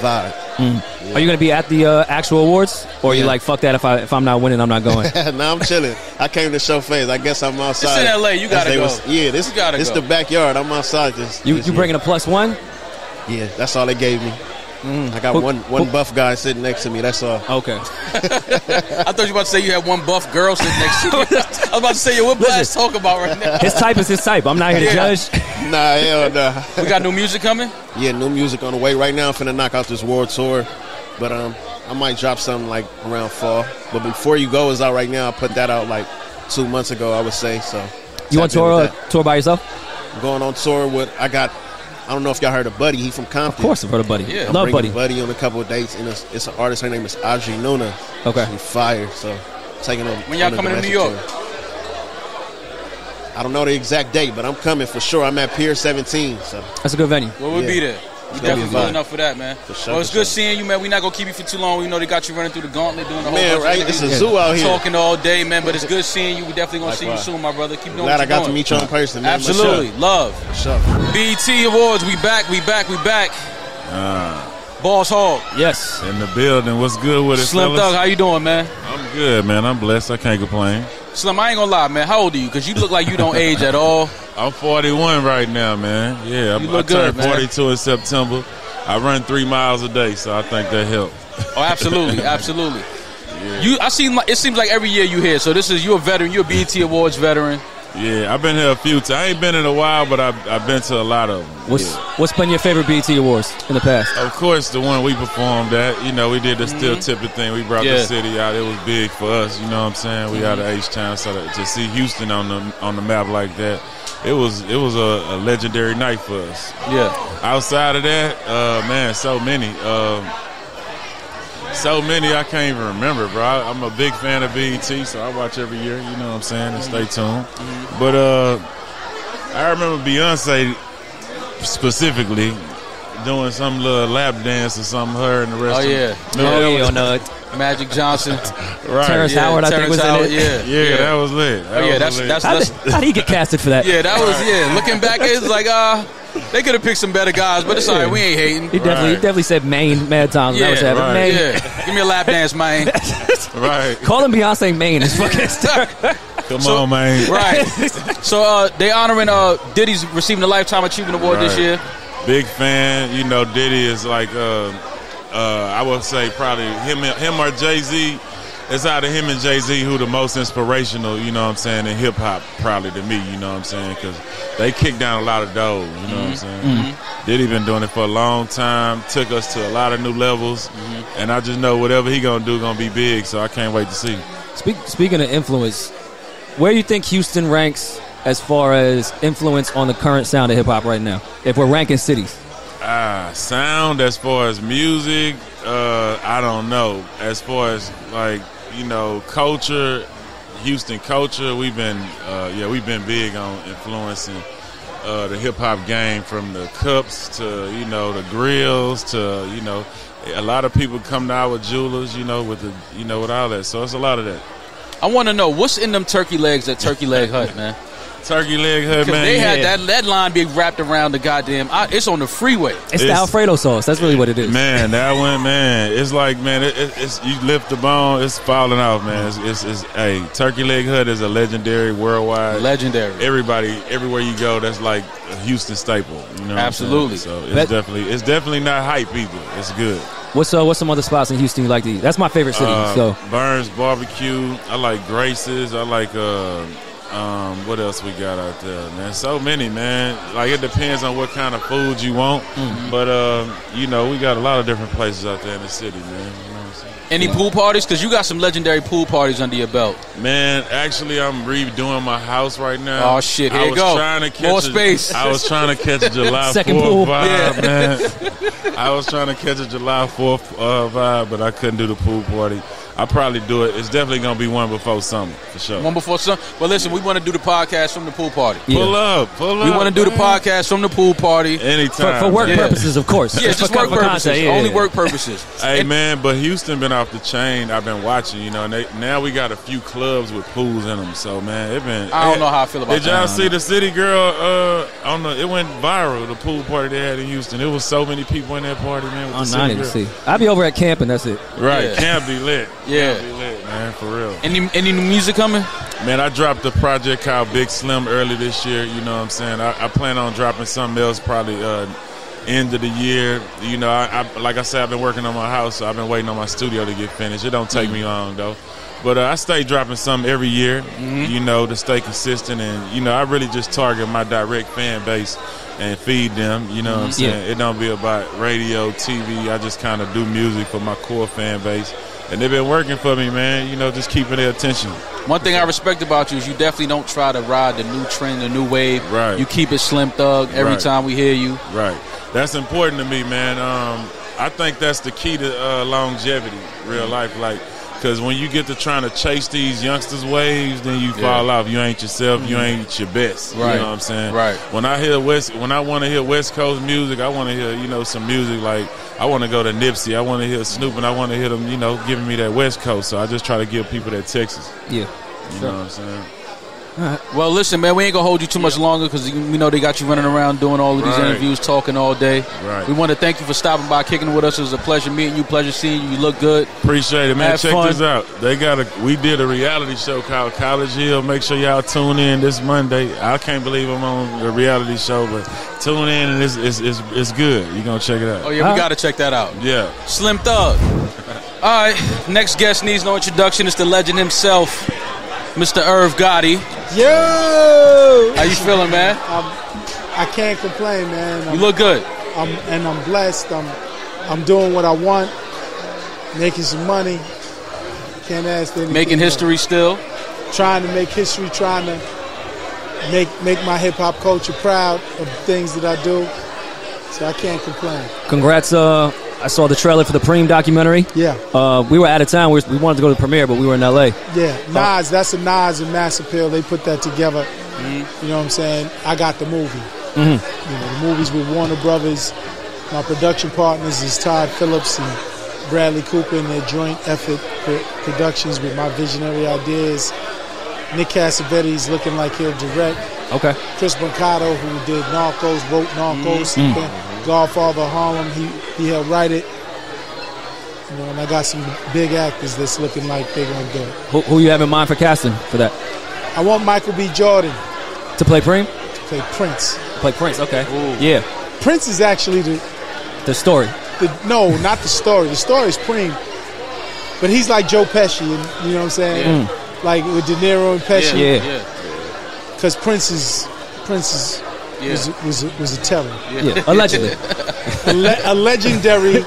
vibe. Yeah. Are you gonna be at the actual awards, or are you like, fuck that? If I'm not winning, I'm not going? No, I'm chilling. I came to show face. I guess I'm outside. It's in LA. You gotta go. This the backyard. I'm outside. You bringing a +1? Yeah, that's all they gave me. I got one buff guy sitting next to me. That's all. Okay. I thought you were about to say you had one buff girl sitting next to you. I was about to say, what Blast talk about right now? His type is his type. I'm not here to judge. Nah, hell nah. We got new music coming? Yeah, new music on the way. Right now, I'm finna knock out this world tour. But I might drop something like around fall. But Before You Go is out right now. I put that out like 2 months ago, I would say. So you on tour by yourself? I'm going on tour with, I don't know if y'all heard of Buddy. He from Compton. Of course I've heard of Buddy. Yeah. Love Buddy. Buddy on a couple of dates. And it's an artist. Her name is Audrey Nuna. Okay. She's fire. So taking over. When y'all coming to New York? I don't know the exact date, but I'm coming for sure. I'm at Pier 17. So that's a good venue. Well, we'll be there. We definitely pulling up for that, man. For sure, well, it's good seeing you, man. We're not going to keep you for too long. We know they got you running through the gauntlet doing the whole bunch right? of It's a zoo out here. Talking all day, man, but it's good seeing you. We definitely going to see you soon, my brother. Keep doing Glad what I got doing. to meet you in person, man. Absolutely. Love. For sure. BET Awards, we back. Boss Hog. Yes. In the building. What's good with it, Slim Thug, how you doing, man? I'm good, man. I'm blessed. I can't complain. Slim, I ain't gonna lie, man. How old are you? Because you look like you don't age at all. I'm 41 right now, man. Yeah, you look I turned good, 42 in September. I run 3 miles a day, so I think that helped. Oh, absolutely, absolutely. Yeah. It seems like every year you here. So you're a veteran. You're a BET Awards veteran. Yeah, I've been here a few times. I ain't been in a while, but I've been to a lot of them. What's been your favorite BET Awards in the past? Of course, the one we performed at. We did the Still Tipping thing. We brought the city out. It was big for us. You know what I'm saying? We out of H-Town, so to see Houston on the map like that, it was a legendary night for us. Yeah. Outside of that, man, so many. So many I can't even remember, bro. I'm a big fan of BET, so I watch every year, you know what I'm saying, and stay tuned. But I remember Beyonce specifically doing some little lap dance or something, her and the rest of them. On Magic Johnson. Right. Terrence Howard, I think, was in it. Yeah, that was lit. How did he get casted for that? Yeah, that was, looking back, it's like, they could have picked some better guys, but it's all right. We ain't hating. He definitely said Maine mad times. Yeah, Maine. Yeah. Give me a lap dance, man. Right. Calling Beyonce Maine is fucking hysterical. Come on, man. Right. So they honoring Diddy's receiving a Lifetime Achievement Award this year. Big fan. Diddy is like, I would say probably him or Jay-Z. It's out of him and Jay-Z who the most inspirational, you know what I'm saying, in hip-hop probably to me, you know what I'm saying, because they kicked down a lot of doors, you know what I'm saying. Diddy been doing it for a long time, took us to a lot of new levels, and I just know whatever he gonna do gonna be big, so I can't wait to see. Speaking of influence, where do you think Houston ranks as far as influence on the current sound of hip-hop right now, if we're ranking cities? Sound as far as music, I don't know. As far as culture, Houston culture, we've been big on influencing the hip hop game, from the cups to the grills to a lot of people come to our jewelers, with all that. So it's a lot of that. I want to know what's in them turkey legs at Turkey Leg Hut, man. Turkey Leg Hut, man. They had that line being wrapped around the goddamn. It's on the freeway. It's the Alfredo sauce. That's really what it is. Man, that one, man. It's like, man, it's you lift the bone, it's falling off, man. Hey, Turkey Leg Hut is a legendary, worldwide. Legendary. Everybody, everywhere you go, that's like a Houston staple. You know. Absolutely. So it's definitely not hype either. It's good. What's some other spots in Houston you like to eat? That's my favorite city. Burns Barbecue. I like Grace's. I like what else we got out there, man? So many, man. Like, it depends on what kind of food you want. But we got a lot of different places out there in the city, man. You know what I'm saying? Any pool parties? Because you got some legendary pool parties under your belt. Man, actually, I'm redoing my house right now. Oh, shit. Here you go. More space. I was trying to catch a July 4th vibe, man. I was trying to catch a July 4th vibe, but I couldn't do the pool party. I'll probably do it. It's definitely going to be one before summer, for sure. One before summer? Well, listen, we want to do the podcast from the pool party. Yeah. Pull up. We want to do the podcast from the pool party. Anytime. For work purposes, of course. Yeah, just work purposes. Only work purposes. Hey, man, but Houston been off the chain. I've been watching, and now we got a few clubs with pools in them. So, man, I don't know how I feel about that. Did y'all see the City Girl? It went viral, the pool party they had in Houston. There was so many people in that party, man. With the I didn't see. I'll be over at camp, and that's it. Right, camp be lit. Yeah. Camp be lit, man, for real. Any new music coming? Man, I dropped a project called Big Slim early this year. You know what I'm saying? I plan on dropping something else probably end of the year. I like I said, I've been working on my house, so I've been waiting on my studio to get finished. It don't take me long, though. But I stay dropping something every year, to stay consistent. And, I really just target my direct fan base and feed them. You know what I'm saying? It don't be about radio, TV. I just kind of do music for my core fan base. And they've been working for me, man, just keeping their attention. One thing I respect about you is you definitely don't try to ride the new trend, the new wave. Right. You keep it Slim Thug every time we hear you. Right. That's important to me, man. I think that's the key to longevity, real life. Because when you get to trying to chase these youngsters' waves, then you fall off. You ain't yourself. You ain't your best. Right. You know what I'm saying? Right. When I want to hear West Coast music, I want to hear, some music like I want to go to Nipsey. I want to hear Snoop, and I want to hear them, giving me that West Coast. So I just try to give people that Texas. Yeah. You know what I'm saying? All right. Well, listen, man, we ain't going to hold you too much longer because we know they got you running around doing all of these interviews, talking all day. Right. We want to thank you for stopping by, kicking it with us. It was a pleasure meeting you, pleasure seeing you. You look good. Appreciate it, man. Have Check fun. this out. We did a reality show called College Hill. Make sure y'all tune in this Monday. I can't believe I'm on the reality show, but tune in and it's good. You're going to check it out. Oh, yeah, we got to check that out. Yeah. Slim Thug. All right, next guest needs no introduction. It's the legend himself, Mr. Irv Gotti. Yo! How you feeling, man? I can't complain, man. You look good. I'm blessed. I'm doing what I want, making some money. Can't ask anything. Making history still. Trying to make history. Trying to make my hip hop culture proud of the things that I do. So I can't complain. Congrats. I saw the trailer for the Preem documentary. Yeah. We were out of town. We wanted to go to the premiere, but we were in L.A. Yeah. Nas, that's a Nas and Mass Appeal. They put that together. You know what I'm saying? I got the movie. The movie's with Warner Brothers. My production partners is Todd Phillips and Bradley Cooper in their joint effort productions with my visionary ideas. Nick Cassavetes looking like he'll direct. Okay. Chris Brancato, who did Narcos, wrote Narcos. Godfather Harlem, he helped write it. And I got some big actors that's looking like they're going to do it. Who you have in mind for casting for that? I want Michael B. Jordan. To play Preem? To play Prince. Play Prince, okay. Ooh. Yeah. Prince is actually the story. No, not the story. The story is Preem. But he's like Joe Pesci, and you know what I'm saying? Like with De Niro and Pesci. Yeah. Because Prince is was a terror. Yeah. Allegedly. A legendary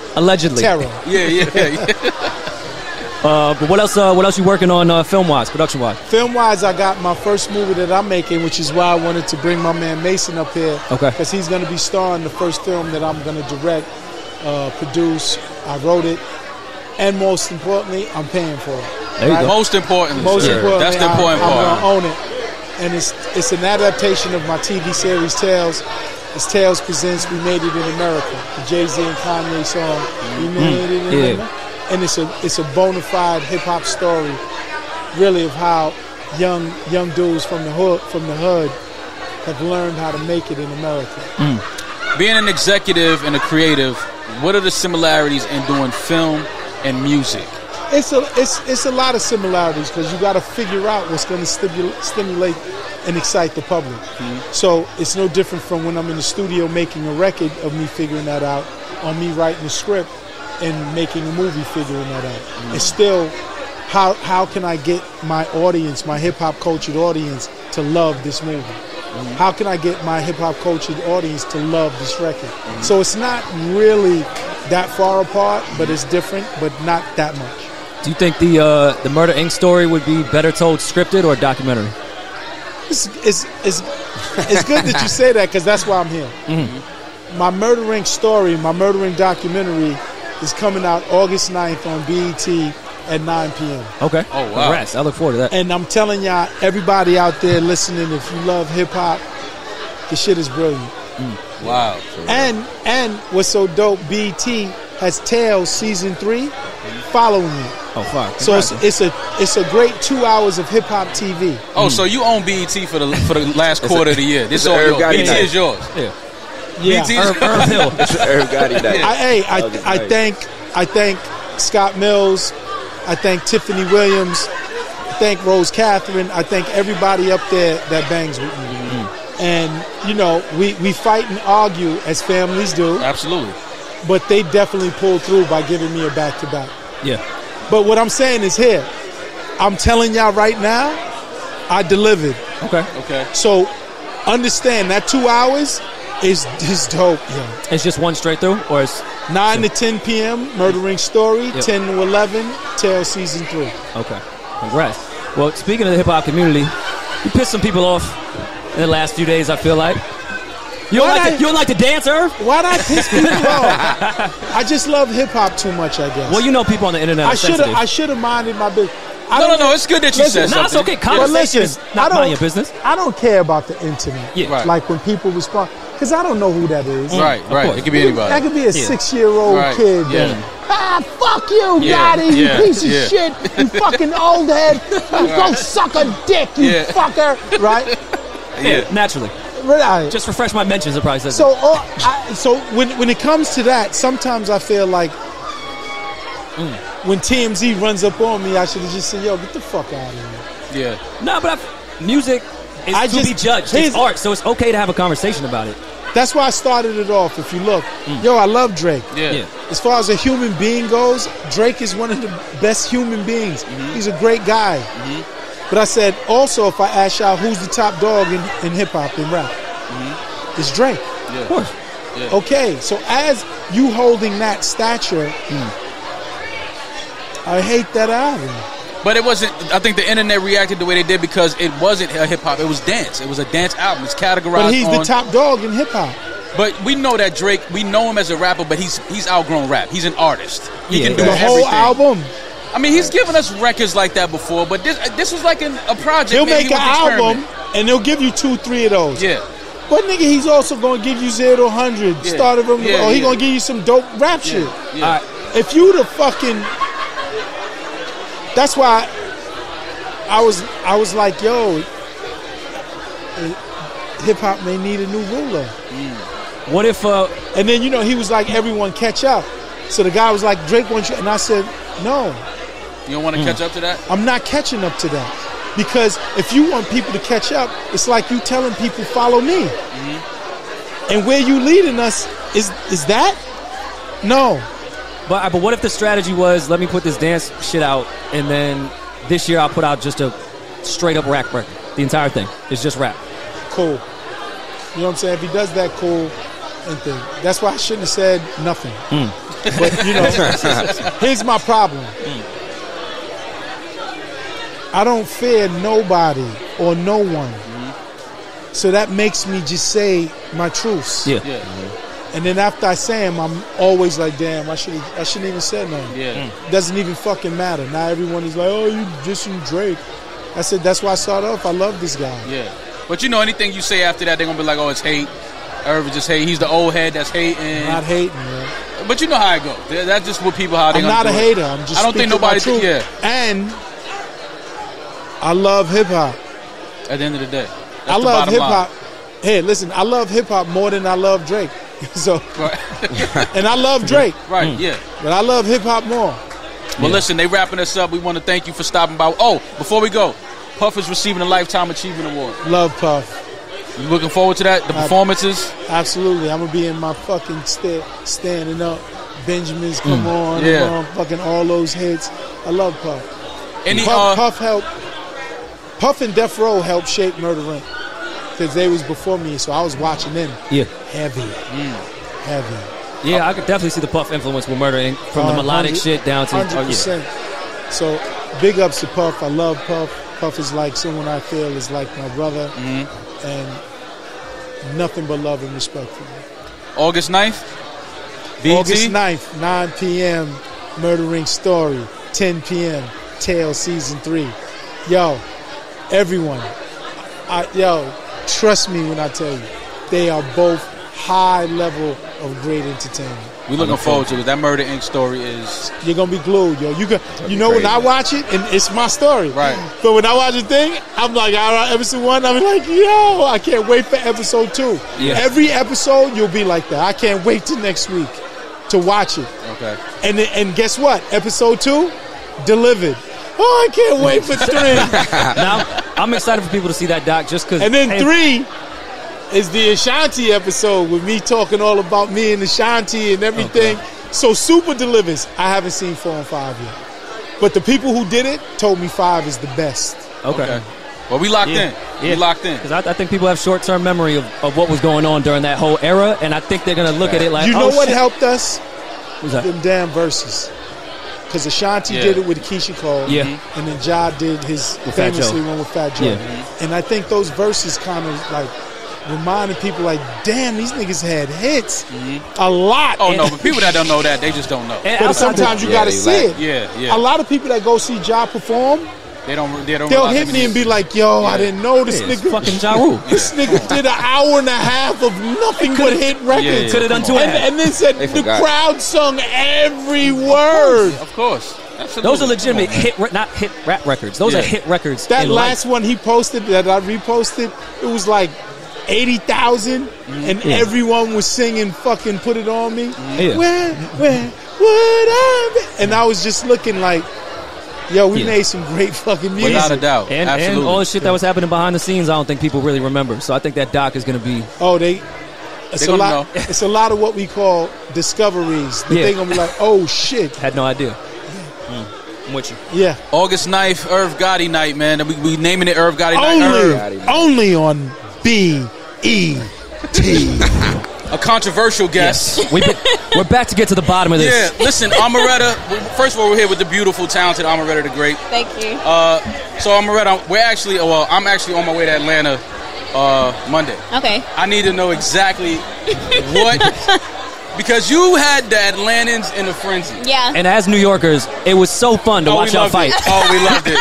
terror. Yeah. But what else you working on film-wise, production-wise? Film-wise, I got my first movie that I'm making, which is why I wanted to bring my man Mason up here. Okay. Because he's going to be starring the first film that I'm going to direct, produce. I wrote it. And most importantly, I'm paying for it. There you go. Most importantly. That's the important part. I'm going to own it. And it's an adaptation of my TV series Tales. It's Tales Presents We Made It in America, the Jay-Z and Kanye song. We made it in America. And it's a bona fide hip hop story, really, of how young dudes from the hood have learned how to make it in America. Being an executive and a creative, what are the similarities in doing film and music? It's a lot of similarities because you got to figure out what's going to stimulate and excite the public. So it's no different from when I'm in the studio making a record of me figuring that out, or me writing a script and making a movie figuring that out. It's still how can I get my audience, my hip hop cultured audience, to love this movie? How can I get my hip hop cultured audience to love this record? So it's not really that far apart, but it's different, but not that much. Do you think the Murder Inc. story would be better told scripted or documentary? It's good that you say that because that's why I'm here. Mm-hmm. My Murder Inc. story, my Murder Inc. documentary is coming out August 9th on BET at 9 p.m. Okay. Oh, wow. Congrats. I look forward to that. And I'm telling y'all, everybody out there listening, if you love hip-hop, the shit is brilliant. Wow. And what's so dope, BET has Tales Season 3 following it. Oh, fine. So it's a great 2 hours of hip-hop TV. Oh, so you own BET for the last quarter of the year. This is all yours. BET is yours. Yeah. Yeah. BET is Irv Hill. It's Irv Gotti night. I thank Scott Mills. I thank Tiffany Williams. I thank Rose Catherine. I thank everybody up there that bangs with me. And, you know, we fight and argue as families do. Absolutely. But they definitely pulled through by giving me a back-to-back. Yeah. But what I'm saying is here, I'm telling y'all right now, I delivered. Okay. So understand that 2 hours is dope, yo. It's just one straight through, or it's 9 to 10 p.m. Murder Inc. story. Yep. 10 to 11 Tales Season 3. Okay. Congrats. Well, speaking of the hip hop community, you pissed some people off in the last few days. I feel like you don't like to dance, Irv? Why'd I piss people off? I just love hip hop too much, I guess. Well, you know, people on the internet. I should have minded my business. No. It's good that you said something. No, it's okay. Conversation is not mind your business. I don't care about the internet. Yeah. Right. Like when people respond, because I don't know who that is. Right. It could be anybody. That could be a 6-year-old kid. Yeah. Fuck you, Gotti, you piece of shit, you fucking old head. You go suck a dick, you fucker. Right? Yeah. Naturally. Right. Just refresh my mentions. It probably says So when it comes to that, sometimes I feel like when TMZ runs up on me, I should have just said, "Yo, get the fuck out of here." Yeah. No, but music is to be judged. It's art, so it's okay to have a conversation about it. That's why I started it off. If you look, yo, I love Drake. Yeah. As far as a human being goes, Drake is one of the best human beings. He's a great guy. But I said, also, if I ask y'all who's the top dog in hip-hop and rap, it's Drake. Yeah. Of course. Yeah. Okay, so as you holding that stature, I hate that album. But it wasn't. I think the internet reacted the way they did because it wasn't a hip hop. It was dance. It was a dance album. It's categorized. But he's the top dog in hip hop. But we know that Drake. We know him as a rapper, but he's outgrown rap. He's an artist. He can do the everything. whole album. I mean, he's given us records like that before, but this was like a project. He'll Maybe make an album and he'll give you 2-3 of those. Yeah. But nigga, he's also gonna give you 0 to 100. Yeah. Started from, Yeah, he gonna give you some dope rap shit. Yeah. If you the fucking, that's why I was like, yo, hip hop may need a new ruler. What if? And then he was like, everyone catch up. So the guy was like, Drake wants you, and I said, no. You don't want to catch up to that? I'm not catching up to that. Because if you want people to catch up, it's like you telling people, follow me. And where you leading us is that? No. But what if the strategy was, let me put this dance shit out, and then this year I'll put out just a straight up rap record. The entire thing. It's just rap. Cool. You know what I'm saying? If he does that, cool. Anything. That's why I shouldn't have said nothing. But, here's my problem. I don't fear nobody or no one. So that makes me just say my truths. Yeah. And then after I say them, I'm always like, damn, I shouldn't even say nothing. Yeah. Doesn't even fucking matter. Now everyone is like, oh, you dissing Drake. I said, that's why I started off. I love this guy. Yeah. But anything you say after that, they're going to be like, oh, it's hate. Irv just hate. He's the old head that's hating. Not hating, man. But you know how it goes. That's just what people, how they I'm not a hater. I'm just I don't think nobody truth. Yeah. And I love hip-hop. At the end of the day. I love hip-hop. Hey, listen, I love hip-hop more than I love Drake. So, and I love Drake. Right, yeah. But I love hip-hop more. Well, listen, they wrapping us up. We want to thank you for stopping by. Oh, before we go, Puff is receiving a Lifetime Achievement Award. Love Puff. You looking forward to that? The performances? Absolutely. I'm going to be in my fucking standing up. Benjamin's come on. Fucking all those hits. I love Puff. Puff helped. Puff and Death Row helped shape Murder Inc. Because they was before me, so I was watching them. Yeah. Heavy. Yeah, I could definitely see the Puff influence with Murder Inc. From the melodic shit down to 100%. So big ups to Puff. I love Puff. Puff is like someone I feel is like my brother, and nothing but love and respect for him. August 9th? BET? August 9th, 9 p.m., Murdering Story, 10 p.m., Tale Season 3. Yo, everyone, trust me when I tell you, they are both high level of great entertainment. We looking forward to it. That Murder Inc. story is... You're going to be glued, yo. You know, when I watch it, and it's my story. Right. But when I watch the thing, I'm like, all right, episode 1, I'm like, yo, I can't wait for episode 2. Yeah. Every episode, you'll be like that. I can't wait till next week to watch it. Okay. And guess what? Episode 2, delivered. Oh, I can't wait for 3. Now, I'm excited for people to see that, Doc, just because... And then 3 is the Ashanti episode with me talking all about me and Ashanti and everything. Okay. So super delivers. I haven't seen 4 and 5 yet. But the people who did it told me 5 is the best. Okay. Well, we locked in. Yeah. We locked in. Because I think people have short-term memory of what was going on during that whole era, and I think they're going to look at it like, you know what helped us? Who's that? Them damn verses. Because Ashanti did it with Keisha Cole. Yeah. And then Ja did his with famously one with Fat Joe. Yeah. And I think those verses kind of like reminded people like, damn, these niggas had hits a lot. Oh, no, but people that don't know that, they just don't know. But sometimes you got to see it. Yeah. A lot of people that go see Ja perform, they'll hit me and be like, yo, I didn't know this nigga. Fucking Ja Rule. This nigga did an hour and a half of nothing but hit records. Could have done 2 and then said the crowd sung every word. Of course. Absolutely. Those are legitimate not hit rap records. Those are hit records. That last one he posted that I reposted, it was like 80,000 and everyone was singing fucking Put It On Me. Where would I be? And I was just looking like, yo, we made some great fucking music. Without a doubt. And all the shit that was happening behind the scenes, I don't think people really remember. So I think that doc is going to be... It's a lot. It's a lot of what we call discoveries. They're going to be like, oh, shit. Had no idea. I'm with you. Yeah. August 9th, Irv Gotti night, man. We naming it Irv Gotti night. Only on BET. A controversial guest. Yes. We're back to get to the bottom of this. Yeah, listen, Amaretta. First of all, we're here with the beautiful, talented Amaretta the Great. Thank you. So Amaretta, I'm actually on my way to Atlanta Monday. Okay. I need to know exactly what, because you had the Atlantans in a frenzy. Yeah. And as New Yorkers, it was so fun to watch y'all fight. Oh, we loved it.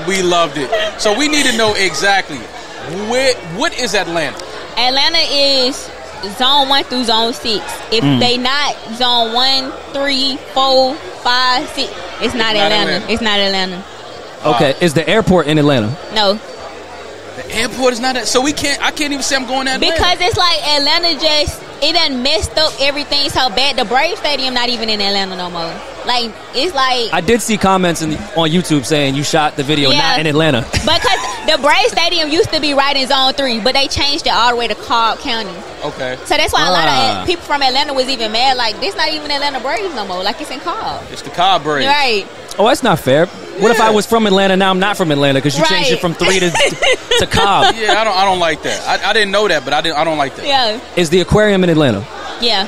We loved it. So we need to know exactly what is Atlanta? Atlanta is Zone 1 through Zone 6. If they not Zone 1, 3, 4, 5, 6, it's not Atlanta. It's not Atlanta. Okay, is the airport in Atlanta? No. The airport is not that. So I can't even say I'm going to Atlanta. Because it's like Atlanta it done messed up everything so bad. The Brave Stadium not even in Atlanta no more. Like, it's like... I did see comments on YouTube saying you shot the video not in Atlanta. Because the Brave Stadium used to be right in Zone 3, but they changed it all the way to Cobb County. Okay. So that's why a lot of people from Atlanta was even mad. Like, this not even Atlanta Braves no more. Like, it's in Cobb. It's the Cobb Braves. Right. Oh, that's not fair. What if I was from Atlanta, now I'm not from Atlanta because you changed it from 3 to Cobb? Yeah, I don't like that. I didn't know that, but I don't like that. Yeah. Is the aquarium in Atlanta? Yeah.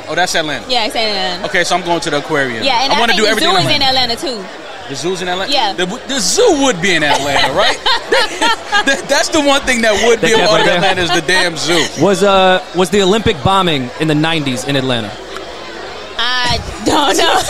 Oh, that's Atlanta. Yeah, it's in Atlanta. Okay, so I'm going to the aquarium. Yeah, and I want to do everything the zoo is in Atlanta too. The zoo's in Atlanta? Yeah. The zoo would be in Atlanta, right? That's the one thing that would be a part of Atlanta is the damn zoo. Was the Olympic bombing in the 90s in Atlanta? I don't know.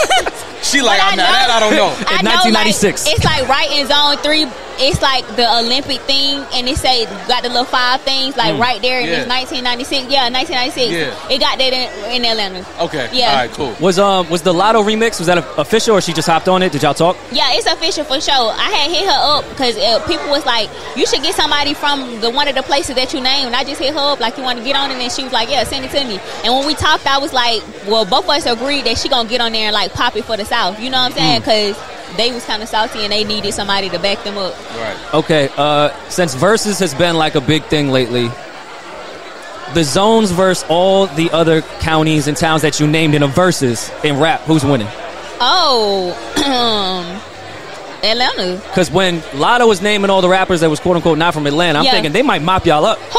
She like, I don't know. In 1996. It's like right in Zone 3. It's like the Olympic thing, and it say got the little 5 things like right there. And it's 1996. Yeah, 1996. Yeah. It got that in Atlanta. Okay. Yeah. All right. Cool. Was the Lotto remix? Was that official, or she just hopped on it? Did y'all talk? Yeah, it's official for sure. I had hit her up because people was like, you should get somebody from one of the places that you named. And I just hit her up like, you want to get on it, and she was like, yeah, send it to me. And when we talked, I was like, well, both of us agreed that she gonna get on there and like pop it for the South. You know what I'm saying? Because they was kind of salty and they needed somebody to back them up. Right. Okay. Since Versus has been like a big thing lately, the zones versus all the other counties and towns that you named in a Versus in rap, who's winning? Oh, Atlanta. Because when Lotto was naming all the rappers that was quote unquote not from Atlanta, I'm thinking they might mop y'all up. Who?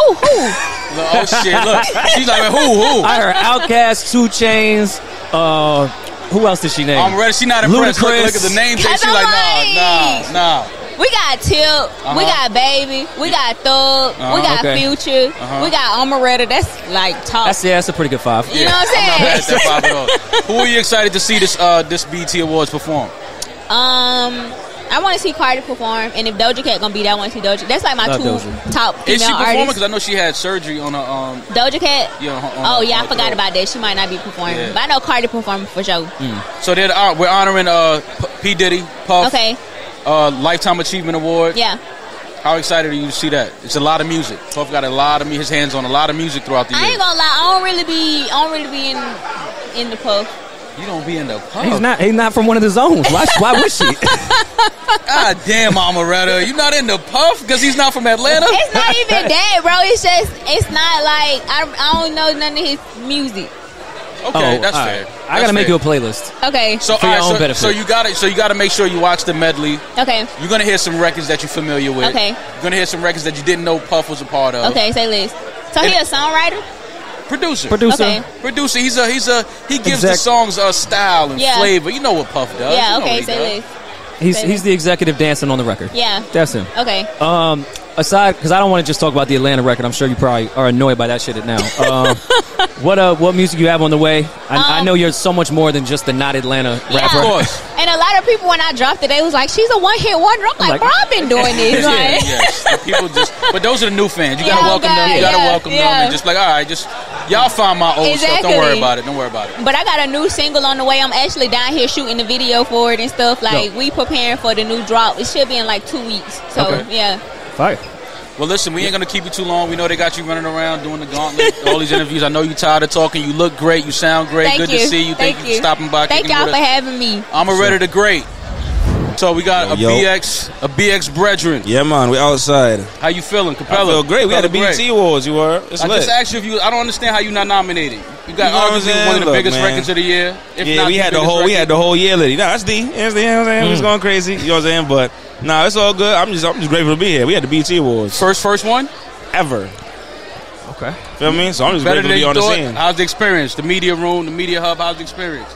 Oh shit! Look, she's like, who? I heard Outkast, 2 Chainz. Who else did she name? I'm ready. She not impressed. Ludacris. Look at the names. She Cause like, I'm nah. We got Tip, we got Baby, we got Thug, we got Future, we got Omeretta. That's like top. That's a pretty good 5. You know what I'm saying? I'm not mad at that 5 at all. Who are you excited to see this BET Awards perform? I want to see Cardi perform, and if Doja Cat gonna be there, I want to see Doja. That's like my top female Is she performing? artists. Because I know she had surgery on her. Doja Cat. Yeah. I forgot about that. She might not be performing, but I know Cardi performing for sure. So we're honoring P Diddy, Puff. Okay. Lifetime Achievement Award. Yeah. How excited are you to see that? It's a lot of music. Puff got his hands on a lot of music throughout the year. I ain't gonna lie. I don't really be in the Puff. You don't be in the Puff. He's not from one of the zones. Why would she? God damn, Omeretta. You not in the Puff because he's not from Atlanta? It's not even that, bro. It's not like I don't know none of his music. Okay, that's fair. I gotta make you a playlist. Okay. So, for your own benefit. So you gotta make sure you watch the medley. Okay. You're gonna hear some records that you're familiar with. Okay. You're gonna hear some records that you didn't know Puff was a part of. Okay, say list. So he a songwriter? Producer. Okay. Producer. He gives the songs a style and flavor. You know what Puff does. Yeah. You know Okay. what he Say does. list. He's the executive dancing on the record. Yeah. That's him. Okay. Aside, because I don't want to just talk about the Atlanta record. I'm sure you probably are annoyed by that shit now. What music you have on the way? I know you're so much more than just the not Atlanta rapper. Of course. And a lot of people, when I dropped it, they was like, "She's a one-hit wonder." I'm like, "Bro, I've been doing this." Like, Yes. The people but those are the new fans. You gotta welcome them. You gotta welcome them. And just like, all right, y'all find my old stuff. Don't worry about it. But I got a new single on the way. I'm actually down here shooting the video for it and stuff. Like, we preparing for the new drop. It should be in like 2 weeks. So yeah. Fire. Well, listen, we ain't going to keep you too long. We know they got you running around doing the gauntlet, all these interviews. I know you're tired of talking. You look great. You sound great. Thank Good you. to see you. Thank you for stopping by. Thank y'all for having me. Omeretta the Great. So we got a BX brethren. Yeah, man. We outside. How you feeling, Capella? I feel great. We had the BET Awards. You were. It's I lit. just asked you if I don't understand how you not nominated. You got arguably one of the biggest records of the year. We had the whole year lit. No, that's D. You know what I'm saying? It's going crazy. You know what I'm saying? But no, it's all good. I'm just grateful to be here. We had the BET Awards. First one ever. Okay. Feel me? So I'm just grateful to be on the scene. How's the experience? The media room, the media hub. How's the experience?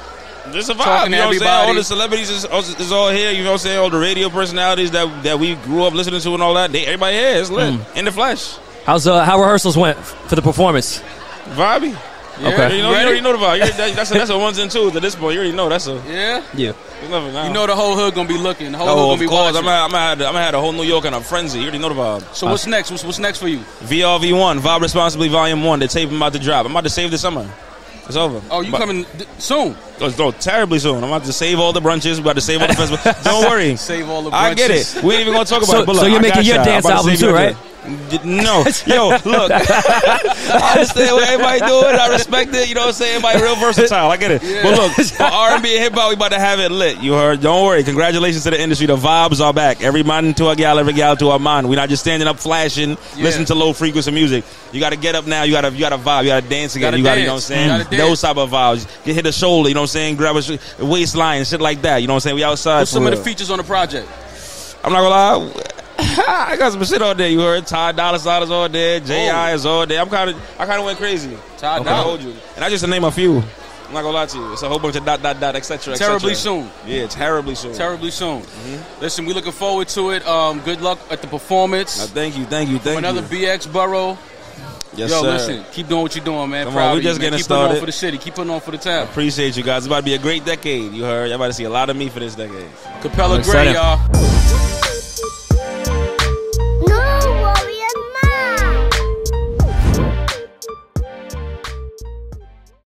Just a vibe, you know what I'm saying? All the celebrities is all here, you know what I'm saying? All the radio personalities that we grew up listening to and all that, everybody here is lit in the flesh. How rehearsals went for the performance? Vibey. Yeah, okay. You already know the vibe. That's a ones and twos at this point. You already know that's a yeah. You know the whole hood gonna be looking. The whole hood gonna be watching. I'm gonna have the whole New York in a frenzy. You already know the vibe. So what's next? What's next for you? VRV1, Vibe Responsibly Volume 1. The tape I'm about to drop. I'm about to save this summer. It's over. Oh, you coming soon? No, terribly soon. I'm about to save all the brunches. We're about to save all the festivals. Don't worry. Save all the brunches. I get it. We ain't even gonna talk about it. But look, so you're making your dance album too, right? No. Yo, look. I understand what everybody doing. I respect it. You know what I'm saying? Everybody real versatile. I get it. Yeah. But look, for R&B and hip-hop, we about to have it lit. You heard? Don't worry. Congratulations to the industry. The vibes are back. Every man to a gal, every gal to a man. We're not just standing up flashing, listening to low-frequency music. You got to get up now. You got to vibe. You got to dance again. You got to, you know what I'm saying? Those type of vibes. You hit the shoulder, you know what I'm saying? Grab a waistline, shit like that. You know what I'm saying? We outside. What's some of the features on the project? I'm not going to lie. I got some shit on there. You heard? Ty Dolla $ign is all there. J.I. is all there. I kind of went crazy. Ty Dolla. And I just to name a few. I'm not gonna lie to you. It's a whole bunch of ... etc. Terribly soon. Yeah, terribly soon. Terribly soon. Mm-hmm. Listen, we looking forward to it. Good luck at the performance. Thank you. Another BX Borough. Yes, Yo, sir. Listen, keep doing what you're doing, man. Come Proud on, we of you, just man. getting Keep started. putting on for the city. Keep putting on for the town. Appreciate you guys. It's about to be a great decade. You heard? Y'all about to see a lot of me for this decade. Capella Gray, y'all.